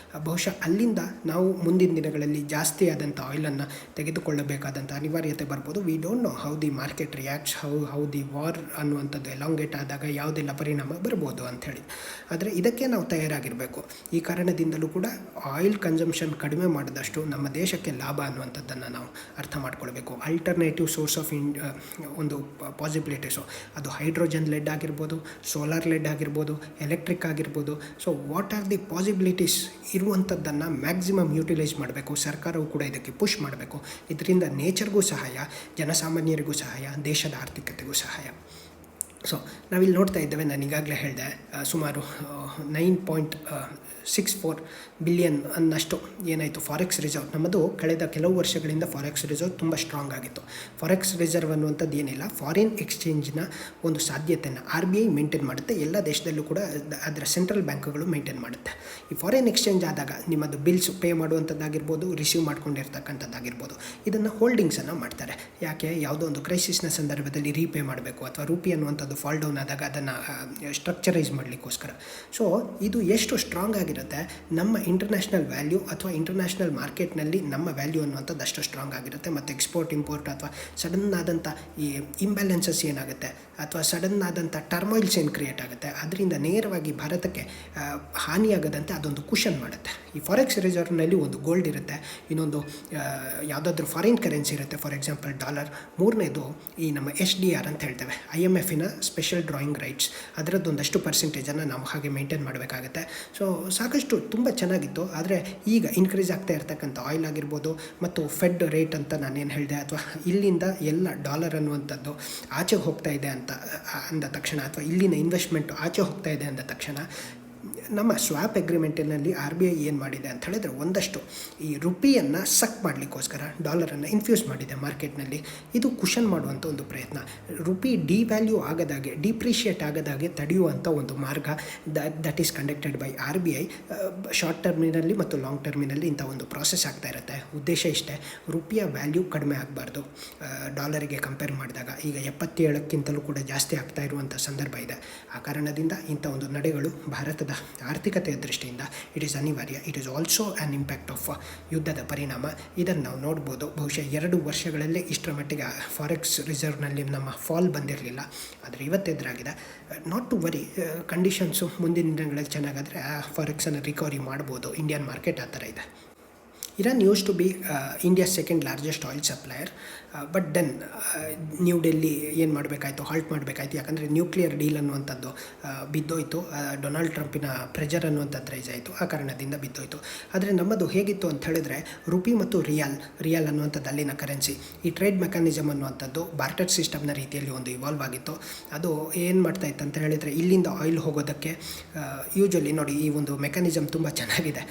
ಬಹುಶಃ ಅಲ್ಲಿಂದ ನಾವು ಮುಂದಿನ ದಿನಗಳಲ್ಲಿ ಜಾಸ್ತಿ ಆದಂಥ ಆಯಿಲನ್ನು ತೆಗೆದುಕೊಳ್ಳಬೇಕಾದಂಥ ಅನಿವಾರ್ಯತೆ ಬರ್ಬೋದು. We don't know how the market reacts, how the war ಅನ್ನುವಂಥದ್ದು ಎಲಾಂಗೇಟ್ ಆದಾಗ ಯಾವುದೆಲ್ಲ ಪರಿಣಾಮ ಬರ್ಬೋದು ಅಂಥೇಳಿ. ಆದರೆ ಇದಕ್ಕೆ ನಾವು ತಯಾರಾಗಿರಬೇಕು. ಈ ಕಾರಣದಿಂದಲೂ ಕೂಡ ಆಯಿಲ್ ಕನ್ಸಂಪ್ಷನ್ ಕಡಿಮೆ ಮಾಡಿದಷ್ಟು ನಮ್ಮ ದೇಶಕ್ಕೆ ಲಾಭ ಅನ್ನುವಂಥದ್ದನ್ನು ನಾವು ಅರ್ಥ ಮಾಡ್ಕೊಳ್ಬೇಕು. ಅಲ್ಟರ್ನೇಟಿವ್ ಸೋರ್ಸ್ ಆಫ್ ಒಂದು ಪಾಸಿಬಿಲಿಟೀಸು, ಅದು ಹೈಡ್ರೋಜನ್ ಲೆಡ್ ಆಗಿರ್ಬೋದು, ಸೋಲಾರ್ ಲೆಡ್ ಆಗಿರ್ಬೋದು, ಎಲೆಕ್ಟ್ರಿಕ್ ಆಗಿರ್ಬೋದು. So what are the possibilities ಇರುವಂಥದ್ದನ್ನು ಮ್ಯಾಕ್ಸಿಮಮ್ ಯೂಟಿಲೈಸ್ ಮಾಡಬೇಕು. ಸರ್ಕಾರವು ಕೂಡ ಇದಕ್ಕೆ ಪುಷ್ ಮಾಡಬೇಕು. ಇದರಿಂದ ನೇಚರ್ಗೂ ಸಹಾಯ, ಜನಸಾಮಾನ್ಯರಿಗೂ ಸಹಾಯ, ದೇಶದ ಆರ್ಥಿಕತೆಗೂ ಸಹಾಯ. ಸೊ ನಾವಿಲ್ಲಿ ನೋಡ್ತಾ ಇದ್ದೇವೆ, ನಾನು ಈಗಾಗಲೇ ಹೇಳಿದೆ, ಸುಮಾರು 9.64 ಬಿಲಿಯನ್ ಅನ್ನಷ್ಟು ಏನಾಯಿತು ಫಾರೆಕ್ಸ್ ರಿಸರ್ವ್. ನಮ್ಮದು ಕಳೆದ ಕೆಲವು ವರ್ಷಗಳಿಂದ ಫಾರೆಕ್ಸ್ ರಿಸರ್ವ್ ತುಂಬ ಸ್ಟ್ರಾಂಗ್ ಆಗಿತ್ತು. ಫಾರೆಕ್ಸ್ ರಿಸರ್ವ್ ಅನ್ನುವಂಥದ್ದು ಏನಿಲ್ಲ, ಫಾರಿನ್ ಎಕ್ಸ್ಚೇಂಜ್ನ ಒಂದು ಸಾಧ್ಯತೆಯನ್ನು RBI ಮೇಂಟೈನ್ ಮಾಡುತ್ತೆ. ಎಲ್ಲ ದೇಶದಲ್ಲೂ ಕೂಡ ಅದರ ಸೆಂಟ್ರಲ್ ಬ್ಯಾಂಕ್ಗಳು ಮೇಂಟೈನ್ ಮಾಡುತ್ತೆ. ಈ ಫಾರಿನ್ ಎಕ್ಸ್ಚೇಂಜ್ ಆದಾಗ ನಿಮ್ಮದು ಬಿಲ್ಸ್ ಪೇ ಮಾಡುವಂಥದ್ದಾಗಿರ್ಬೋದು, ರಿಸೀವ್ ಮಾಡ್ಕೊಂಡಿರ್ತಕ್ಕಂಥದ್ದಾಗಿರ್ಬೋದು, ಇದನ್ನು ಹೋಲ್ಡಿಂಗ್ಸನ್ನು ಮಾಡ್ತಾರೆ. ಯಾಕೆ? ಯಾವುದೋ ಒಂದು ಕ್ರೈಸಿಸ್ನ ಸಂದರ್ಭದಲ್ಲಿ ರೀಪೇ ಮಾಡಬೇಕು, ಅಥವಾ ರೂಪಿ ಅನ್ನುವಂಥದ್ದು ಫಾಲ್ ಡೌನ್ ಆದಾಗ ಅದನ್ನು ಸ್ಟ್ರಕ್ಚರೈಸ್ ಮಾಡಲಿಕ್ಕೋಸ್ಕರ. ಸೊ ಇದು ಎಷ್ಟು ಸ್ಟ್ರಾಂಗ್ ಆಗಿರುತ್ತೆ, ನಮ್ಮ ಇಂಟರ್ನ್ಯಾಷನಲ್ ವ್ಯಾಲ್ಯೂ ಅಥವಾ ಇಂಟರ್ನ್ಯಾಷನಲ್ ಮಾರ್ಕೆಟ್ನಲ್ಲಿ ನಮ್ಮ ವ್ಯಾಲ್ಯೂ ಅನ್ನುವಂಥದ್ದು ಅಷ್ಟು ಸ್ಟ್ರಾಂಗ್ ಆಗಿರುತ್ತೆ. ಮತ್ತು ಎಕ್ಸ್ಪೋರ್ಟ್ ಇಂಪೋರ್ಟ್ ಅಥವಾ ಸಡನ್ ಆದಂಥ ಈ ಇಂಬ್ಯಾಲೆನ್ಸಸ್ ಏನಾಗುತ್ತೆ, ಅಥವಾ ಸಡನ್ ಆದಂಥ ಟರ್ಮಾಯಿಲ್ಸ್ ಏನು ಕ್ರಿಯೇಟ್ ಆಗುತ್ತೆ, ಅದರಿಂದ ನೇರವಾಗಿ ಭಾರತಕ್ಕೆ ಹಾನಿಯಾಗದಂತೆ ಅದೊಂದು ಕುಷನ್ ಮಾಡುತ್ತೆ. ಈ ಫಾರೆಕ್ಸ್ ರಿಸರ್ವ್ನಲ್ಲಿ ಒಂದು ಗೋಲ್ಡ್ ಇರುತ್ತೆ, ಇನ್ನೊಂದು ಯಾವುದಾದ್ರೂ ಫಾರಿನ್ ಕರೆನ್ಸಿ ಇರುತ್ತೆ, ಫಾರ್ ಎಕ್ಸಾಂಪಲ್ ಡಾಲರ್. 3ನೇದು ಈ ನಮ್ಮ SDR ಅಂತ ಹೇಳ್ತೇವೆ, IMFನ ಸ್ಪೆಷಲ್ ಡ್ರಾಯಿಂಗ್ ರೈಟ್ಸ್, ಅದರದ್ದೊಂದಷ್ಟು ಪರ್ಸೆಂಟೇಜನ್ನು ನಾವು ಹಾಗೆ ಮೇಂಟೈನ್ ಮಾಡಬೇಕಾಗುತ್ತೆ. ಸೊ ಸಾಕಷ್ಟು ತುಂಬ ಚೆನ್ನಾಗಿತ್ತು. ಆದರೆ ಈಗ ಇನ್ಕ್ರೀಸ್ ಆಗ್ತಾ ಇರ್ತಕ್ಕಂಥ ಆಯಿಲ್ ಆಗಿರ್ಬೋದು, ಮತ್ತು ಫೆಡ್ ರೇಟ್ ಅಂತ ನಾನೇನು ಹೇಳಿದೆ, ಅಥವಾ ಇಲ್ಲಿಂದ ಎಲ್ಲ ಡಾಲರ್ ಅನ್ನುವಂಥದ್ದು ಆಚೆಗೆ ಹೋಗ್ತಾ ಇದೆ ಅಂತ ಅಂದ ತಕ್ಷಣ, ಅಥವಾ ಇಲ್ಲಿನ ಇನ್ವೆಸ್ಟ್ಮೆಂಟು ಆಚೆ ಹೋಗ್ತಾ ಇದೆ ಅಂದ ತಕ್ಷಣ, ನಮ್ಮ ಸ್ವಾಪ್ ಅಗ್ರಿಮೆಂಟಿನಲ್ಲಿ RBI ಏನು ಮಾಡಿದೆ ಅಂತ ಹೇಳಿದ್ರೆ, ಒಂದಷ್ಟು ಈ ರುಪಿಯನ್ನು ಸಕ್ ಮಾಡಲಿಕ್ಕೋಸ್ಕರ ಡಾಲರನ್ನು ಇನ್ಫ್ಯೂಸ್ ಮಾಡಿದೆ ಮಾರ್ಕೆಟ್ನಲ್ಲಿ. ಇದು ಕುಷನ್ ಮಾಡುವಂಥ ಒಂದು ಪ್ರಯತ್ನ. ರುಪಿ ಡಿವ್ಯಾಲ್ಯೂ ಆಗದಾಗೆ, ಡಿಪ್ರಿಷಿಯೇಟ್ ಆಗದಾಗೆ ತಡೆಯುವಂಥ ಒಂದು ಮಾರ್ಗ that is conducted by RBI. Short ಟರ್ಮಿನಲ್ಲಿ ಮತ್ತು ಲಾಂಗ್ ಟರ್ಮಿನಲ್ಲಿ ಇಂಥ ಒಂದು ಪ್ರಾಸೆಸ್ ಆಗ್ತಾ ಇರುತ್ತೆ. ಉದ್ದೇಶ ಇಷ್ಟೇ, ರುಪಿಯ ವ್ಯಾಲ್ಯೂ ಕಡಿಮೆ ಆಗಬಾರ್ದು ಡಾಲರಿಗೆ ಕಂಪೇರ್ ಮಾಡಿದಾಗ. ಈಗ 77ಕ್ಕಿಂತಲೂ ಕೂಡ ಜಾಸ್ತಿ ಆಗ್ತಾ ಇರುವಂಥ ಸಂದರ್ಭ ಇದೆ. ಆ ಕಾರಣದಿಂದ ಇಂಥ ಒಂದು ನಡೆಗಳು ಭಾರತದ ಆರ್ಥಿಕತೆಯ ದೃಷ್ಟಿಯಿಂದ ಇಟ್ ಈಸ್ ಅನಿವಾರ್ಯ. It is also an impact of ಯುದ್ಧದ ಪರಿಣಾಮ. ಇದನ್ನು ನಾವು ನೋಡ್ಬೋದು. ಬಹುಶಃ 2 ವರ್ಷಗಳಲ್ಲೇ ಇಷ್ಟರ ಮಟ್ಟಿಗೆ ಫಾರೆಕ್ಸ್ ರಿಸರ್ವ್ನಲ್ಲಿ ನಮ್ಮ ಫಾಲ್ ಬಂದಿರಲಿಲ್ಲ, ಆದರೆ ಇವತ್ತೆದುರಾಗಿದೆ. ನಾಟ್ ಟು ವರಿ, ಕಂಡೀಷನ್ಸು ಮುಂದಿನ ದಿನಗಳಲ್ಲಿ ಚೆನ್ನಾಗಾದರೆ ಫಾರೆಕ್ಸನ್ನು ರಿಕವರಿ ಮಾಡ್ಬೋದು. ಇಂಡಿಯನ್ ಮಾರ್ಕೆಟ್ ಆ ಥರ ಇದೆ. Iran use to be India's second largest oil supplier. But then New Delhi ಏನು ಮಾಡಬೇಕಾಯ್ತು, ಹಾಲ್ಟ್ ಮಾಡಬೇಕಾಯ್ತು. ಯಾಕಂದರೆ ನ್ಯೂಕ್ಲಿಯರ್ ಡೀಲ್ ಅನ್ನುವಂಥದ್ದು ಬಿದ್ದೋಯ್ತು. ಡೊನಾಲ್ಡ್ ಟ್ರಂಪಿನ ಪ್ರೆಜರ್ ಅನ್ನುವಂಥದ್ದು ರೈಸ್ ಆಯಿತು, ಆ ಕಾರಣದಿಂದ ಬಿದ್ದೋಯ್ತು. ಆದರೆ ನಮ್ಮದು ಹೇಗಿತ್ತು ಅಂತ ಹೇಳಿದ್ರೆ, ರುಪಿ ಮತ್ತು ರಿಯಾಲ್ ಅನ್ನುವಂಥದ್ದು ಅಲ್ಲಿನ ಕರೆನ್ಸಿ. ಈ ಟ್ರೇಡ್ ಮೆಕ್ಯಾನಿಸಮ್ ಅನ್ನುವಂಥದ್ದು ಬಾರ್ಟರ್ ಸಿಸ್ಟಮ್ನ ರೀತಿಯಲ್ಲಿ ಒಂದು ಇವಾಲ್ವ್ ಆಗಿತ್ತು. ಅದು ಏನು ಮಾಡ್ತಾಯಿತ್ತು ಅಂತ ಹೇಳಿದರೆ, ಇಲ್ಲಿಂದ ಆಯಿಲ್ ಹೋಗೋದಕ್ಕೆ ಯೂಶ್ವಲಿ ನೋಡಿ, ಈ ಒಂದು ಮೆಕ್ಯಾನಿಸಮ್ ತುಂಬ ಚೆನ್ನಾಗಿದೆ,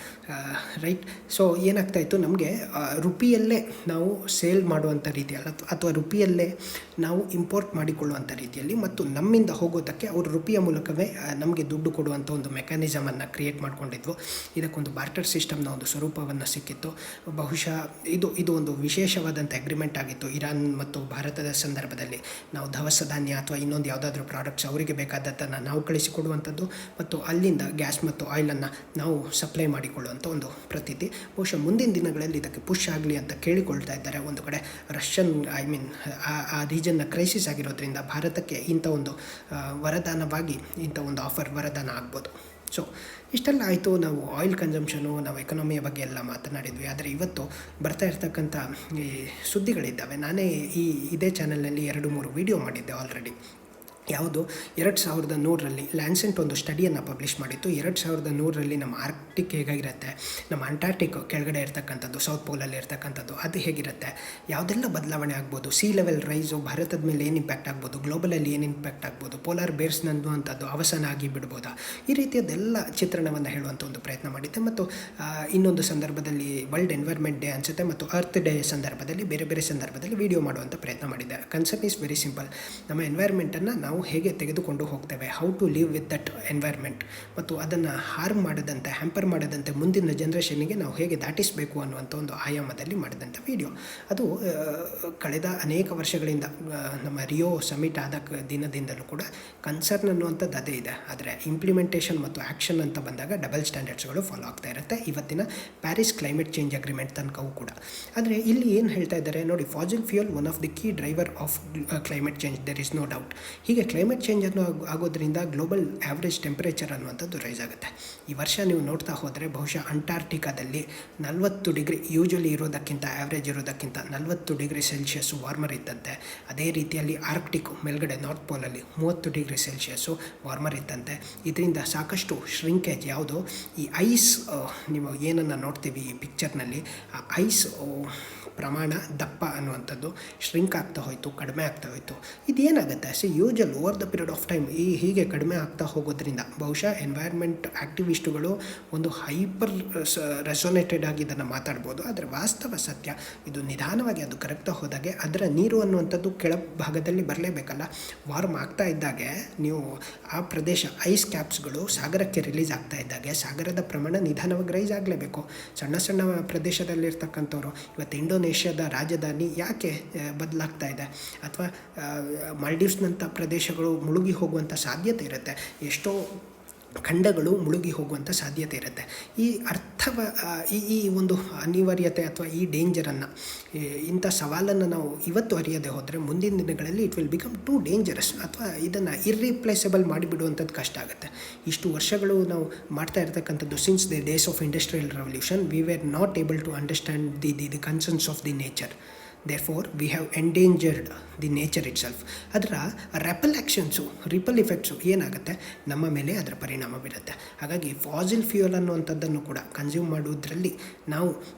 ರೈಟ್. ಸೊ ಏನಾಗ್ತಾಯಿತ್ತು, ನಮಗೆ ರುಪಿಯಲ್ಲೇ ನಾವು ಸೇಲ್ ಮಾಡುವಂಥ ರೀತಿ, ಅಥವಾ ರುಪಿಯಲ್ಲೇ ನಾವು ಇಂಪೋರ್ಟ್ ಮಾಡಿಕೊಳ್ಳುವಂಥ ರೀತಿಯಲ್ಲಿ, ಮತ್ತು ನಮ್ಮಿಂದ ಹೋಗೋದಕ್ಕೆ ಅವರು ರುಪಿಯ ಮೂಲಕವೇ ನಮಗೆ ದುಡ್ಡು ಕೊಡುವಂಥ ಒಂದು ಮೆಕ್ಯಾನಿಸಮನ್ನು ಕ್ರಿಯೇಟ್ ಮಾಡ್ಕೊಂಡಿದ್ವು. ಇದಕ್ಕೊಂದು ಬಾರ್ಟರ್ ಸಿಸ್ಟಮ್ನ ಒಂದು ಸ್ವರೂಪವನ್ನು ಸಿಕ್ಕಿತ್ತು. ಬಹುಶಃ ಇದು ಒಂದು ವಿಶೇಷವಾದಂಥ ಅಗ್ರಿಮೆಂಟ್ ಆಗಿತ್ತು ಇರಾನ್ ಮತ್ತು ಭಾರತದ ಸಂದರ್ಭದಲ್ಲಿ. ನಾವು ದವಸ ಧಾನ್ಯ ಅಥವಾ ಇನ್ನೊಂದು ಯಾವುದಾದ್ರೂ ಪ್ರಾಡಕ್ಟ್ಸ್ ಅವರಿಗೆ ಬೇಕಾದದ್ದನ್ನು ನಾವು ಕಳಿಸಿಕೊಡುವಂಥದ್ದು, ಮತ್ತು ಅಲ್ಲಿಂದ ಗ್ಯಾಸ್ ಮತ್ತು ಆಯಿಲನ್ನು ನಾವು ಸಪ್ಲೈ ಮಾಡಿಕೊಳ್ಳುವಂಥ ಒಂದು ಪ್ರತೀತಿ. ಬಹುಶಃ ಮುಂದಿನ ದಿನಗಳಲ್ಲಿ ಇದಕ್ಕೆ ಪುಷ್ ಆಗಲಿ ಅಂತ ಕೇಳಿಕೊಳ್ತಾ ಇದ್ದಾರೆ. ಒಂದು ಕಡೆ ರಷ್ಯನ್ ಆ ರೀಜನ್ನ ಕ್ರೈಸಿಸ್ ಆಗಿರೋದ್ರಿಂದ ಭಾರತಕ್ಕೆ ಇಂಥ ಒಂದು ವರದಾನವಾಗಿ ಇಂಥ ಒಂದು ಆಫರ್ ವರದಾನ ಆಗ್ಬೋದು. ಸೊ ಇಷ್ಟೆಲ್ಲ ಆಯಿತು, ನಾವು ಆಯಿಲ್ ಕನ್ಸಂಪ್ಷನು, ನಾವು ಎಕನಾಮಿಯ ಬಗ್ಗೆ ಎಲ್ಲ ಮಾತನಾಡಿದ್ವಿ. ಆದರೆ ಇವತ್ತು ಬರ್ತಾ ಇರ್ತಕ್ಕಂಥ ಈ ಸುದ್ದಿಗಳಿದ್ದಾವೆ. ನಾನೇ ಇದೇ ಚಾನಲ್ನಲ್ಲಿ 2-3 ವೀಡಿಯೋ ಮಾಡಿದ್ದೆ ಆಲ್ರೆಡಿ. ಯಾವುದು 2001ರಲ್ಲಿ ಲ್ಯಾನ್ಸೆಂಟ್ ಒಂದು ಸ್ಟಡಿಯನ್ನು ಪಬ್ಲಿಷ್ ಮಾಡಿತ್ತು. 2001ರಲ್ಲಿ ನಮ್ಮ ಆರ್ಕ್ಟಿಕ್ ಹೇಗಿರುತ್ತೆ, ನಮ್ಮ ಅಂಟಾರ್ಟಿಕ್ ಕೆಳಗಡೆ ಇರ್ತಕ್ಕಂಥದ್ದು, ಸೌತ್ ಪೋಲಲ್ಲಿ ಇರ್ತಕ್ಕಂಥದ್ದು ಅದು ಹೇಗಿರುತ್ತೆ, ಯಾವುದೆಲ್ಲ ಬದಲಾವಣೆ ಆಗ್ಬೋದು, ಸಿ ಲೆವೆಲ್ ರೈಸು ಭಾರತದ ಮೇಲೆ ಏನು ಇಂಪ್ಯಾಕ್ಟ್ ಆಗ್ಬೋದು, ಗ್ಲೋಬಲಲ್ಲಿ ಏನು ಇಂಪ್ಯಾಕ್ಟ್ ಆಗ್ಬೋದು, ಪೋಲಾರ್ ಬೇರ್ಸ್ ಅನ್ನುವಂಥದ್ದು ಅವಸಾನ ಆಗಿ ಬಿಡ್ಬೋದಾ, ಈ ರೀತಿಯದೆಲ್ಲ ಚಿತ್ರಣವನ್ನು ಹೇಳುವಂಥ ಒಂದು ಪ್ರಯತ್ನ ಮಾಡಿದ್ದೆ. ಮತ್ತು ಇನ್ನೊಂದು ಸಂದರ್ಭದಲ್ಲಿ ವರ್ಲ್ಡ್ ಎನ್ವೈರ್ಮೆಂಟ್ ಡೇ ಅನಿಸುತ್ತೆ ಮತ್ತು ಅರ್ತ್ ಡೇ ಸಂದರ್ಭದಲ್ಲಿ ಬೇರೆ ಬೇರೆ ಸಂದರ್ಭದಲ್ಲಿ ವಿಡಿಯೋ ಮಾಡುವಂಥ ಪ್ರಯತ್ನ ಮಾಡಿದ್ದೆ. Concept is very simple. ನಮ್ಮ ಎನ್ವೈರ್ಮೆಂಟನ್ನು ನಾವು ಹೇಗೆ ತೆಗೆದುಕೊಂಡು ಹೋಗ್ತೇವೆ, how to live with that environment, ಮತ್ತು ಅದನ್ನು ಹಾರ್ಮ್ ಮಾಡದಂತೆ, ಹ್ಯಾಂಪರ್ ಮಾಡದಂತೆ ಮುಂದಿನ ಜನ್ರೇಷನ್ನಿಗೆ ನಾವು ಹೇಗೆ ದಾಟಿಸಬೇಕು ಅನ್ನುವಂಥ ಒಂದು ಆಯಾಮದಲ್ಲಿ ಮಾಡಿದಂಥ ವಿಡಿಯೋ. ಅದು ಕಳೆದ ಅನೇಕ ವರ್ಷಗಳಿಂದ ನಮ್ಮ ರಿಯೋ ಸಮಿಟ್ ಆದ ದಿನದಿಂದಲೂ ಕೂಡ ಕನ್ಸರ್ನ್ ಅನ್ನುವಂಥದ್ದು ಅದೇ ಇದೆ. ಆದರೆ ಇಂಪ್ಲಿಮೆಂಟೇಷನ್ ಮತ್ತು ಆ್ಯಕ್ಷನ್ ಅಂತ ಬಂದಾಗ ಡಬಲ್ ಸ್ಟ್ಯಾಂಡರ್ಡ್ಸ್ಗಳು ಫಾಲೋ ಆಗ್ತಾ ಇರುತ್ತೆ, ಇವತ್ತಿನ ಪ್ಯಾರಿಸ್ ಕ್ಲೈಮೇಟ್ ಚೇಂಜ್ ಅಗ್ರಿಮೆಂಟ್ ತನಕವೂ ಕೂಡ. ಆದರೆ ಇಲ್ಲಿ ಏನು ಹೇಳ್ತಾ ಇದ್ದಾರೆ ನೋಡಿ, fossil fuel one of the key driver of climate change, there is no doubt. ಹೀಗೆ ಕ್ಲೈಮೇಟ್ ಚೇಂಜ್ ಆಗೋದ್ರಿಂದ ಗ್ಲೋಬಲ್ ಆ್ಯಾವ್ರೇಜ್ ಟೆಂಪರೇಚರ್ ಅನ್ನುವಂಥದ್ದು ರೈಸ್ ಆಗುತ್ತೆ. ಈ ವರ್ಷ ನೀವು ನೋಡ್ತಾ ಹೋದರೆ ಬಹುಶಃ ಅಂಟಾರ್ಟಿಕಾದಲ್ಲಿ 40 ಡಿಗ್ರಿ ಯೂಶಲಿ ಇರೋದಕ್ಕಿಂತ, ಆ್ಯಾವ್ರೇಜ್ ಇರೋದಕ್ಕಿಂತ 40 ಡಿಗ್ರಿ ಸೆಲ್ಸಿಯಸ್ಸು ವಾರ್ಮರ್ ಇದ್ದಂತೆ. ಅದೇ ರೀತಿಯಲ್ಲಿ ಆರ್ಕ್ಟಿಕ್ ಮೇಲ್ಗಡೆ ನಾರ್ತ್ ಪೋಲಲ್ಲಿ 30 ಡಿಗ್ರಿ ಸೆಲ್ಸಿಯಸ್ಸು ವಾರ್ಮರ್ ಇದ್ದಂತೆ. ಇದರಿಂದ ಸಾಕಷ್ಟು ಶ್ರಿಂಕೇಜ್, ಯಾವುದು ಈ ಐಸ್, ನೀವು ಏನನ್ನು ನೋಡ್ತೀವಿ ಈ ಪಿಕ್ಚರ್ನಲ್ಲಿ, ಆ ಐಸ್ ಪ್ರಮಾಣ ದಪ್ಪ ಅನ್ನುವಂಥದ್ದು ಶ್ರಿಂಕ್ ಆಗ್ತಾ ಹೋಯಿತು, ಕಡಿಮೆ ಆಗ್ತಾ ಹೋಯಿತು. ಇದೇನಾಗುತ್ತೆ usual over the period of time ಹೀಗೆ ಕಡಿಮೆ ಆಗ್ತಾ ಹೋಗೋದ್ರಿಂದ ಬಹುಶಃ ಎನ್ವೈರ್ಮೆಂಟ್ ಆ್ಯಕ್ಟಿವಿಸ್ಟುಗಳು ಒಂದು ಹೈಪರ್ ರೆಸೊನೇಟೆಡ್ ಆಗಿ ಇದನ್ನು ಮಾತಾಡ್ಬೋದು. ಆದರೆ ವಾಸ್ತವ ಸತ್ಯ ಇದು ನಿಧಾನವಾಗಿ ಅದು ಕರಗ್ತಾ ಹೋದಾಗೆ ಅದರ ನೀರು ಅನ್ನುವಂಥದ್ದು ಕೆಳ ಭಾಗದಲ್ಲಿ ಬರಲೇಬೇಕಲ್ಲ. ವಾರ್ಮ್ ಆಗ್ತಾ ಇದ್ದಾಗೆ ನೀವು ಆ ಪ್ರದೇಶ ಐಸ್ ಕ್ಯಾಪ್ಸ್ಗಳು ಸಾಗರಕ್ಕೆ ರಿಲೀಸ್ ಆಗ್ತಾ ಇದ್ದಾಗೆ ಸಾಗರದ ಪ್ರಮಾಣ ನಿಧಾನವಾಗಿ ರೈಸ್ ಆಗಲೇಬೇಕು. ಸಣ್ಣ ಸಣ್ಣ ಪ್ರದೇಶದಲ್ಲಿರ್ತಕ್ಕಂಥವ್ರು ಇವತ್ತು ಇಂಡೋನೇಷ್ಯಾದ ರಾಜಧಾನಿ ಯಾಕೆ ಬದಲಾಗ್ತಾ ಇದೆ, ಅಥವಾ ಮಾಲ್ಡೀವ್ಸ್ನಂಥ ಪ್ರದೇಶಗಳು ಮುಳುಗಿ ಹೋಗುವಂಥ ಸಾಧ್ಯತೆ ಇರುತ್ತೆ, ಎಷ್ಟೋ ಖಂಡಗಳು ಮುಳುಗಿ ಹೋಗುವಂಥ ಸಾಧ್ಯತೆ ಇರುತ್ತೆ. ಈ ಈ ಒಂದು ಅನಿವಾರ್ಯತೆ ಅಥವಾ ಈ ಡೇಂಜರನ್ನು, ಇಂಥ ಸವಾಲನ್ನು ನಾವು ಇವತ್ತು ಅರಿಯದೆ ಹೋದರೆ ಮುಂದಿನ ದಿನಗಳಲ್ಲಿ it will become too dangerous, ಅಥವಾ ಇದನ್ನು ಇರ್ರಿಪ್ಲೇಸಬಲ್ ಮಾಡಿಬಿಡುವಂಥದ್ದು ಕಷ್ಟ ಆಗುತ್ತೆ. ಇಷ್ಟು ವರ್ಷಗಳು ನಾವು ಮಾಡ್ತಾ ಇರ್ತಕ್ಕಂಥದ್ದು, since the days of industrial revolution we were not able to understand the concerns of the nature. Therefore we have endangered the nature itself. ಅದರ ರಿಪಲ್ ಆ್ಯಕ್ಷನ್ಸು, ರಿಪಲ್ ಇಫೆಕ್ಟ್ಸು ಏನಾಗುತ್ತೆ, ನಮ್ಮ ಮೇಲೆ ಅದರ ಪರಿಣಾಮ ಬೀರುತ್ತೆ. ಹಾಗಾಗಿ ಫಾಸಿಲ್ ಫ್ಯೂಯಲ್ ಅನ್ನುವಂಥದ್ದನ್ನು ಕೂಡ ಕನ್ಸ್ಯೂಮ್ ಮಾಡುವುದರಲ್ಲಿ ನಾವು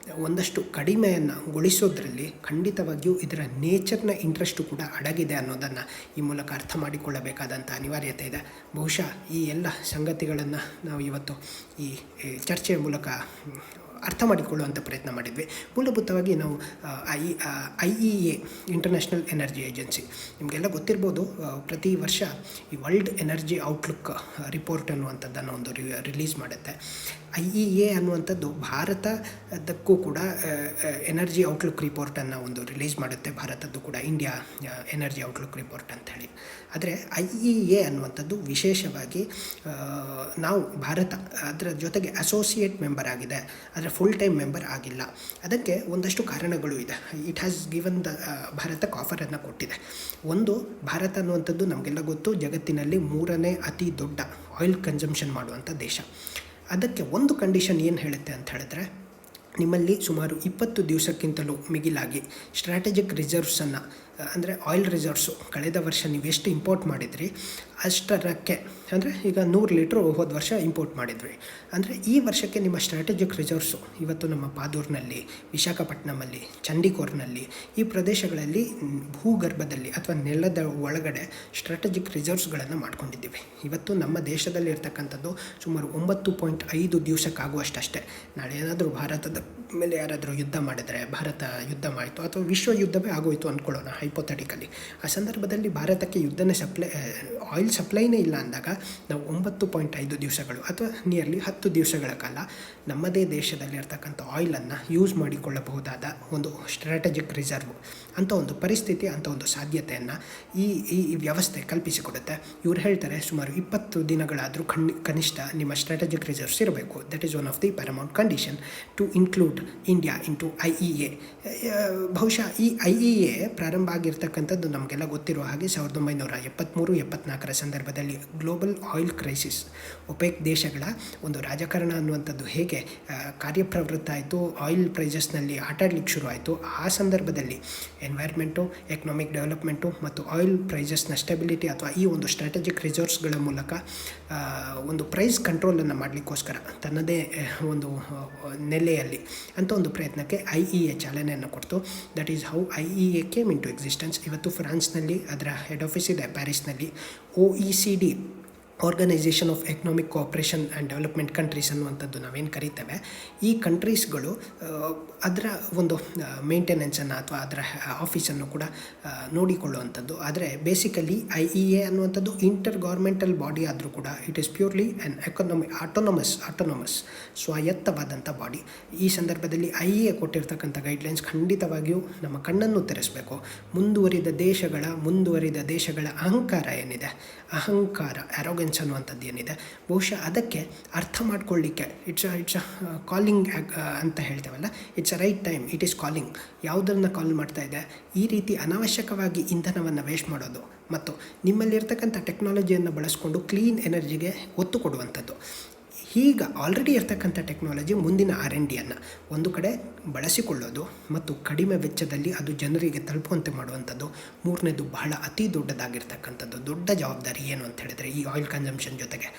ಒಂದಷ್ಟು ಕಡಿಮೆಯನ್ನು ಗೊಳಿಸೋದ್ರಲ್ಲಿ ಖಂಡಿತವಾಗಿಯೂ ಇದರ ನೇಚರ್ನ ಇಂಟ್ರೆಸ್ಟು ಕೂಡ ಅಡಗಿದೆ ಅನ್ನೋದನ್ನು ಈ ಮೂಲಕ ಅರ್ಥ ಮಾಡಿಕೊಳ್ಳಬೇಕಾದಂಥ ಅನಿವಾರ್ಯತೆ ಇದೆ. ಬಹುಶಃ ಈ ಎಲ್ಲ ಸಂಗತಿಗಳನ್ನು ನಾವು ಇವತ್ತು ಈ ಚರ್ಚೆಯ ಮೂಲಕ ಅರ್ಥ ಮಾಡಿಕೊಳ್ಳುವಂಥ ಪ್ರಯತ್ನ ಮಾಡಿದ್ವಿ. ಮೂಲಭೂತವಾಗಿ ನಾವು IEA ಇಂಟರ್ನ್ಯಾಷನಲ್ ಎನರ್ಜಿ ಏಜೆನ್ಸಿ, ನಿಮಗೆಲ್ಲ ಗೊತ್ತಿರ್ಬೋದು, ಪ್ರತಿ ವರ್ಷ ಈ ವರ್ಲ್ಡ್ ಎನರ್ಜಿ ಔಟ್ಲುಕ್ ರಿಪೋರ್ಟ್ ಅನ್ನುವಂಥದ್ದನ್ನು ಒಂದು ರಿಲೀಸ್ ಮಾಡುತ್ತೆ. IEA ಅನ್ನುವಂಥದ್ದು ಭಾರತದಕ್ಕೂ ಕೂಡ ಎನರ್ಜಿ ಔಟ್ಲುಕ್ ರಿಪೋರ್ಟನ್ನು ಒಂದು ರಿಲೀಸ್ ಮಾಡುತ್ತೆ. ಭಾರತದ್ದು ಕೂಡ ಇಂಡಿಯಾ ಎನರ್ಜಿ ಔಟ್ಲುಕ್ ರಿಪೋರ್ಟ್ ಅಂಥೇಳಿ. ಆದರೆ IEA ಅನ್ನುವಂಥದ್ದು ವಿಶೇಷವಾಗಿ ನಾವು ಭಾರತ ಅದರ ಜೊತೆಗೆ ಅಸೋಸಿಯೇಟ್ ಮೆಂಬರ್ ಆಗಿದೆ, ಅದರ ಫುಲ್ ಟೈಮ್ ಮೆಂಬರ್ ಆಗಿಲ್ಲ. ಅದಕ್ಕೆ ಒಂದಷ್ಟು ಕಾರಣಗಳು ಇದೆ. ಇಟ್ ಹ್ಯಾಸ್ ಗಿವನ್ ಭಾರತಕ್ಕೆ ಆಫರನ್ನು ಕೊಟ್ಟಿದೆ. ಒಂದು, ಭಾರತ ಅನ್ನುವಂಥದ್ದು ನಮಗೆಲ್ಲ ಗೊತ್ತು, ಜಗತ್ತಿನಲ್ಲಿ 3ನೇ ಅತಿ ದೊಡ್ಡ ಆಯಿಲ್ ಕನ್ಸಂಪ್ಷನ್ ಮಾಡುವಂಥ ದೇಶ. ಅದಕ್ಕೆ ಒಂದು ಕಂಡೀಷನ್ ಏನು ಹೇಳುತ್ತೆ ಅಂತ ಹೇಳಿದ್ರೆ, ನಿಮ್ಮಲ್ಲಿ ಸುಮಾರು 20 ದಿವಸಕ್ಕಿಂತಲೂ ಮಿಗಿಲಾಗಿ ಸ್ಟ್ರಾಟಜಿಕ್ ರಿಸರ್ವ್ಸನ್ನು, ಅಂದರೆ ಆಯಿಲ್ ರಿಸರ್ವ್ಸು ಕಳೆದ ವರ್ಷ ನೀವು ಎಷ್ಟು ಇಂಪೋರ್ಟ್ ಮಾಡಿದ್ರಿ ಅಷ್ಟರಕ್ಕೆ, ಅಂದರೆ ಈಗ 100 ಲೀಟ್ರು ಹೋದ ವರ್ಷ ಇಂಪೋರ್ಟ್ ಮಾಡಿದ್ವಿ, ಅಂದರೆ ಈ ವರ್ಷಕ್ಕೆ ನಿಮ್ಮ ಸ್ಟ್ರಾಟಜಿಕ್ ರಿಸರ್ವ್ಸು ಇವತ್ತು ನಮ್ಮ ಪಾದೂರಿನಲ್ಲಿ, ವಿಶಾಖಪಟ್ಟಣಮಲ್ಲಿ, ಚಂಡೀಗಢನಲ್ಲಿ, ಈ ಪ್ರದೇಶಗಳಲ್ಲಿ ಭೂಗರ್ಭದಲ್ಲಿ ಅಥವಾ ನೆಲದ ಒಳಗಡೆ ಸ್ಟ್ರಾಟಜಿಕ್ ರಿಸರ್ವ್ಸ್ಗಳನ್ನು ಮಾಡ್ಕೊಂಡಿದ್ದೀವಿ. ಇವತ್ತು ನಮ್ಮ ದೇಶದಲ್ಲಿ ಇರ್ತಕ್ಕಂಥದ್ದು ಸುಮಾರು 9.5 ದಿವಸಕ್ಕಾಗುವಷ್ಟಷ್ಟೇ. ನಾಳೆ ಏನಾದರೂ ಭಾರತದ ಮೇಲೆ ಯಾರಾದರೂ ಯುದ್ಧ ಮಾಡಿದರೆ, ಭಾರತ ಯುದ್ಧ ಮಾಡಿತು ಅಥವಾ ವಿಶ್ವ ಯುದ್ಧವೇ ಆಗೋಯಿತು ಅಂದ್ಕೊಳ್ಳೋಣ ಹೈಪೋಥೆಟಿಕಲಿ, ಆ ಸಂದರ್ಭದಲ್ಲಿ ಭಾರತಕ್ಕೆ ಆಯಿಲ್ ಸಪ್ಲೈನೇ ಇಲ್ಲ ಅಂದಾಗ ನಾವು 9.5 ದಿವಸಗಳು ಅಥವಾ ನಿಯರ್ಲಿ 10 ದಿವಸಗಳ ಕಾಲ ನಮ್ಮದೇ ದೇಶದಲ್ಲಿರ್ತಕ್ಕಂಥ ಆಯಿಲನ್ನು ಯೂಸ್ ಮಾಡಿಕೊಳ್ಳಬಹುದಾದ ಒಂದು ಸ್ಟ್ರಾಟಜಿಕ್ ರಿಸರ್ವ್ ಅಂಥ ಒಂದು ಪರಿಸ್ಥಿತಿ, ಅಂಥ ಒಂದು ಸಾಧ್ಯತೆಯನ್ನು ಈ ವ್ಯವಸ್ಥೆ ಕಲ್ಪಿಸಿಕೊಡುತ್ತೆ. ಇವ್ರು ಹೇಳ್ತಾರೆ ಸುಮಾರು 20 ದಿನಗಳಾದರೂ ಕನಿಷ್ಠ ನಿಮ್ಮ ಸ್ಟ್ರಾಟಜಿಕ್ ರಿಸರ್ವ್ಸ್ ಇರಬೇಕು. That is one of the paramount condition to include India into IEA. ಬಹುಶಃ ಈ IEA ಪ್ರಾರಂಭ ಆಗಿರ್ತಕ್ಕಂಥದ್ದು ನಮಗೆಲ್ಲ ಗೊತ್ತಿರೋ ಹಾಗೆ 1973-74 ಸಂದರ್ಭದಲ್ಲಿ ಗ್ಲೋಬಲ್ ಆಯಿಲ್ ಕ್ರೈಸಿಸ್, ಒಪೆಕ್ ದೇಶಗಳ ಒಂದು ರಾಜಕಾರಣ ಅನ್ನುವಂಥದ್ದು ಹೇಗೆ ಕಾರ್ಯಪ್ರವೃತ್ತ ಆಯಿತು, ಆಯಿಲ್ ಪ್ರೈಸಸ್ನಲ್ಲಿ ಆಟಾಡಲಿಕ್ಕೆ ಶುರು ಆಯಿತು, ಆ ಸಂದರ್ಭದಲ್ಲಿ ಎನ್ವೈರ್ಮೆಂಟು, ಎಕನಾಮಿಕ್ ಡೆವಲಪ್ಮೆಂಟು ಮತ್ತು ಆಯಿಲ್ ಪ್ರೈಸಸ್ನ ಸ್ಟೆಬಿಲಿಟಿ ಅಥವಾ ಈ ಒಂದು ಸ್ಟ್ರಾಟಜಿಕ್ ರಿಸೋರ್ಸ್ಗಳ ಮೂಲಕ ಒಂದು ಪ್ರೈಸ್ ಕಂಟ್ರೋಲನ್ನು ಮಾಡಲಿಕ್ಕೋಸ್ಕರ ತನ್ನದೇ ಒಂದು ನೆಲೆಯಲ್ಲಿ ಅಂತ ಒಂದು ಪ್ರಯತ್ನಕ್ಕೆ IEA ಚಾಲನೆಯನ್ನು ಕೊಡ್ತು. That is how IEA came into existence. ಇವತ್ತು ಫ್ರಾನ್ಸ್ನಲ್ಲಿ ಅದರ ಹೆಡ್ ಆಫೀಸ್ ಇದೆ, ಪ್ಯಾರಿಸ್ನಲ್ಲಿ. OECD, organisation of economic cooperation and development countries ಅನ್ನುವಂಥದ್ದು ನಾವೇನು ಕರೀತೇವೆ, ಈ ಕಂಟ್ರೀಸ್ಗಳು ಅದರ ಒಂದು ಮೇಂಟೆನೆನ್ಸನ್ನು ಅಥವಾ ಅದರ ಆಫೀಸನ್ನು ಕೂಡ ನೋಡಿಕೊಳ್ಳುವಂಥದ್ದು. ಆದರೆ ಬೇಸಿಕಲಿ IEA ಅನ್ನುವಂಥದ್ದು ಇಂಟರ್ ಗೌರ್ಮೆಂಟಲ್ ಬಾಡಿ ಆದರೂ ಕೂಡ it is purely an autonomous ಸ್ವಾಯತ್ತವಾದಂಥ ಬಾಡಿ. ಈ ಸಂದರ್ಭದಲ್ಲಿ IEA ಕೊಟ್ಟಿರ್ತಕ್ಕಂಥ ಗೈಡ್ಲೈನ್ಸ್ ಖಂಡಿತವಾಗಿಯೂ ನಮ್ಮ ಕಣ್ಣನ್ನು ತೆರೆಸಬೇಕು. ಮುಂದುವರಿದ ದೇಶಗಳ ಅಹಂಕಾರ ಏನಿದೆ, ಅರೋಗೆನ್ಸ್ ಅನ್ನುವಂಥದ್ದು ಏನಿದೆ, ಬಹುಶಃ ಅದಕ್ಕೆ ಅರ್ಥ ಮಾಡ್ಕೊಳ್ಳಿಕ್ಕೆ ಇಟ್ಸ್ ಕಾಲಿಂಗ್ ಅಂತ ಹೇಳ್ತೇವಲ್ಲ, it's a right time, it is calling. ಯಾವುದನ್ನು ಕಾಲ್ ಮಾಡ್ತಾ ಇದೆ, ಈ ರೀತಿ ಅನಾವಶ್ಯಕವಾಗಿ ಇಂಧನವನ್ನು ವೇಸ್ಟ್ ಮಾಡೋದು ಮತ್ತು ನಿಮ್ಮಲ್ಲಿರ್ತಕ್ಕಂಥ ಟೆಕ್ನಾಲಜಿಯನ್ನು ಬಳಸ್ಕೊಂಡು ಕ್ಲೀನ್ ಎನರ್ಜಿಗೆ ಒತ್ತು ಕೊಡುವಂಥದ್ದು. ಈಗ ಆಲ್ರೆಡಿ ಇರ್ತಕ್ಕಂಥ ಟೆಕ್ನಾಲಜಿ ಮುಂದಿನ R&Dಯನ್ನು ಒಂದು ಕಡೆ ಬಳಸಿಕೊಳ್ಳೋದು ಮತ್ತು ಕಡಿಮೆ ವೆಚ್ಚದಲ್ಲಿ ಅದು ಜನರಿಗೆ ತಲುಪುವಂತೆ ಮಾಡುವಂಥದ್ದು. ಮೂರನೇದು, ಬಹಳ ಅತಿ ದೊಡ್ಡದಾಗಿರ್ತಕ್ಕಂಥದ್ದು ದೊಡ್ಡ ಜವಾಬ್ದಾರಿ ಏನು ಅಂತ ಹೇಳಿದರೆ, ಈ ಆಯಿಲ್ ಕನ್ಸಂಪ್ಷನ್ ಜೊತೆಗೆ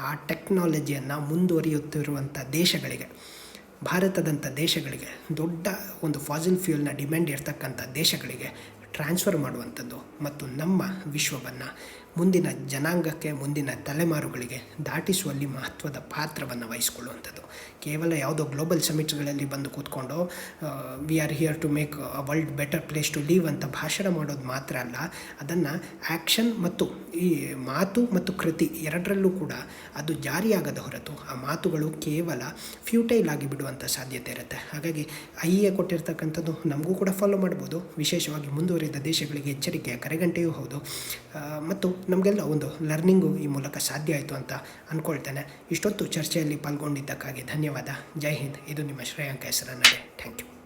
ಆ ಟೆಕ್ನಾಲಜಿಯನ್ನು ಮುಂದುವರಿಯುತ್ತಿರುವಂಥ ದೇಶಗಳಿಗೆ, ಭಾರತದಂಥ ದೇಶಗಳಿಗೆ, ದೊಡ್ಡ ಒಂದು ಫಾಸಿಲ್ ಫ್ಯೂಯಲ್ನ ಡಿಮ್ಯಾಂಡ್ ಇರ್ತಕ್ಕಂಥ ದೇಶಗಳಿಗೆ ಟ್ರಾನ್ಸ್ಫರ್ ಮಾಡುವಂಥದ್ದು ಮತ್ತು ನಮ್ಮ ವಿಶ್ವವನ್ನು ಮುಂದಿನ ಜನಾಂಗಕ್ಕೆ, ಮುಂದಿನ ತಲೆಮಾರುಗಳಿಗೆ ದಾಟಿಸುವಲ್ಲಿ ಮಹತ್ವದ ಪಾತ್ರವನ್ನು ವಹಿಸಿಕೊಳ್ಳುವಂಥದ್ದು. ಕೇವಲ ಯಾವುದೋ ಗ್ಲೋಬಲ್ ಸಮಿಟ್ಸ್ಗಳಲ್ಲಿ ಬಂದು ಕೂತ್ಕೊಂಡು we are here to make a world better place to leave ಅಂತ ಭಾಷಣ ಮಾಡೋದು ಮಾತ್ರ ಅಲ್ಲ, ಅದನ್ನು ಆ್ಯಕ್ಷನ್ ಮತ್ತು ಈ ಮಾತು ಮತ್ತು ಕೃತಿ ಎರಡರಲ್ಲೂ ಕೂಡ ಅದು ಜಾರಿಯಾಗದ ಹೊರತು ಆ ಮಾತುಗಳು ಕೇವಲ ಫ್ಯೂಟೈಲ್ ಆಗಿ ಬಿಡುವಂಥ ಸಾಧ್ಯತೆ ಇರುತ್ತೆ. ಹಾಗಾಗಿ IEA ಕೊಟ್ಟಿರ್ತಕ್ಕಂಥದ್ದು ನಮಗೂ ಕೂಡ ಫಾಲೋ ಮಾಡ್ಬೋದು. ವಿಶೇಷವಾಗಿ ಮುಂದುವರಿದ ದೇಶಗಳಿಗೆ ಎಚ್ಚರಿಕೆಯ ಕರೆಗಂಟೆಯೂ ಹೌದು ಮತ್ತು ನಮಗೆಲ್ಲ ಒಂದು ಲರ್ನಿಂಗು ಈ ಮೂಲಕ ಸಾಧ್ಯ ಆಯಿತು ಅಂತ ಅಂದ್ಕೊಳ್ತೇನೆ. ಇಷ್ಟೊತ್ತು ಚರ್ಚೆಯಲ್ಲಿ ಪಾಲ್ಗೊಂಡಿದ್ದಕ್ಕಾಗಿ ಧನ್ಯವಾದ. ಜೈ ಹಿಂದ್. ಇದು ನಿಮ್ಮ ಶ್ರೇಯಾಂಕ ಹೆಸರನ್ನಡೆ. Thank you.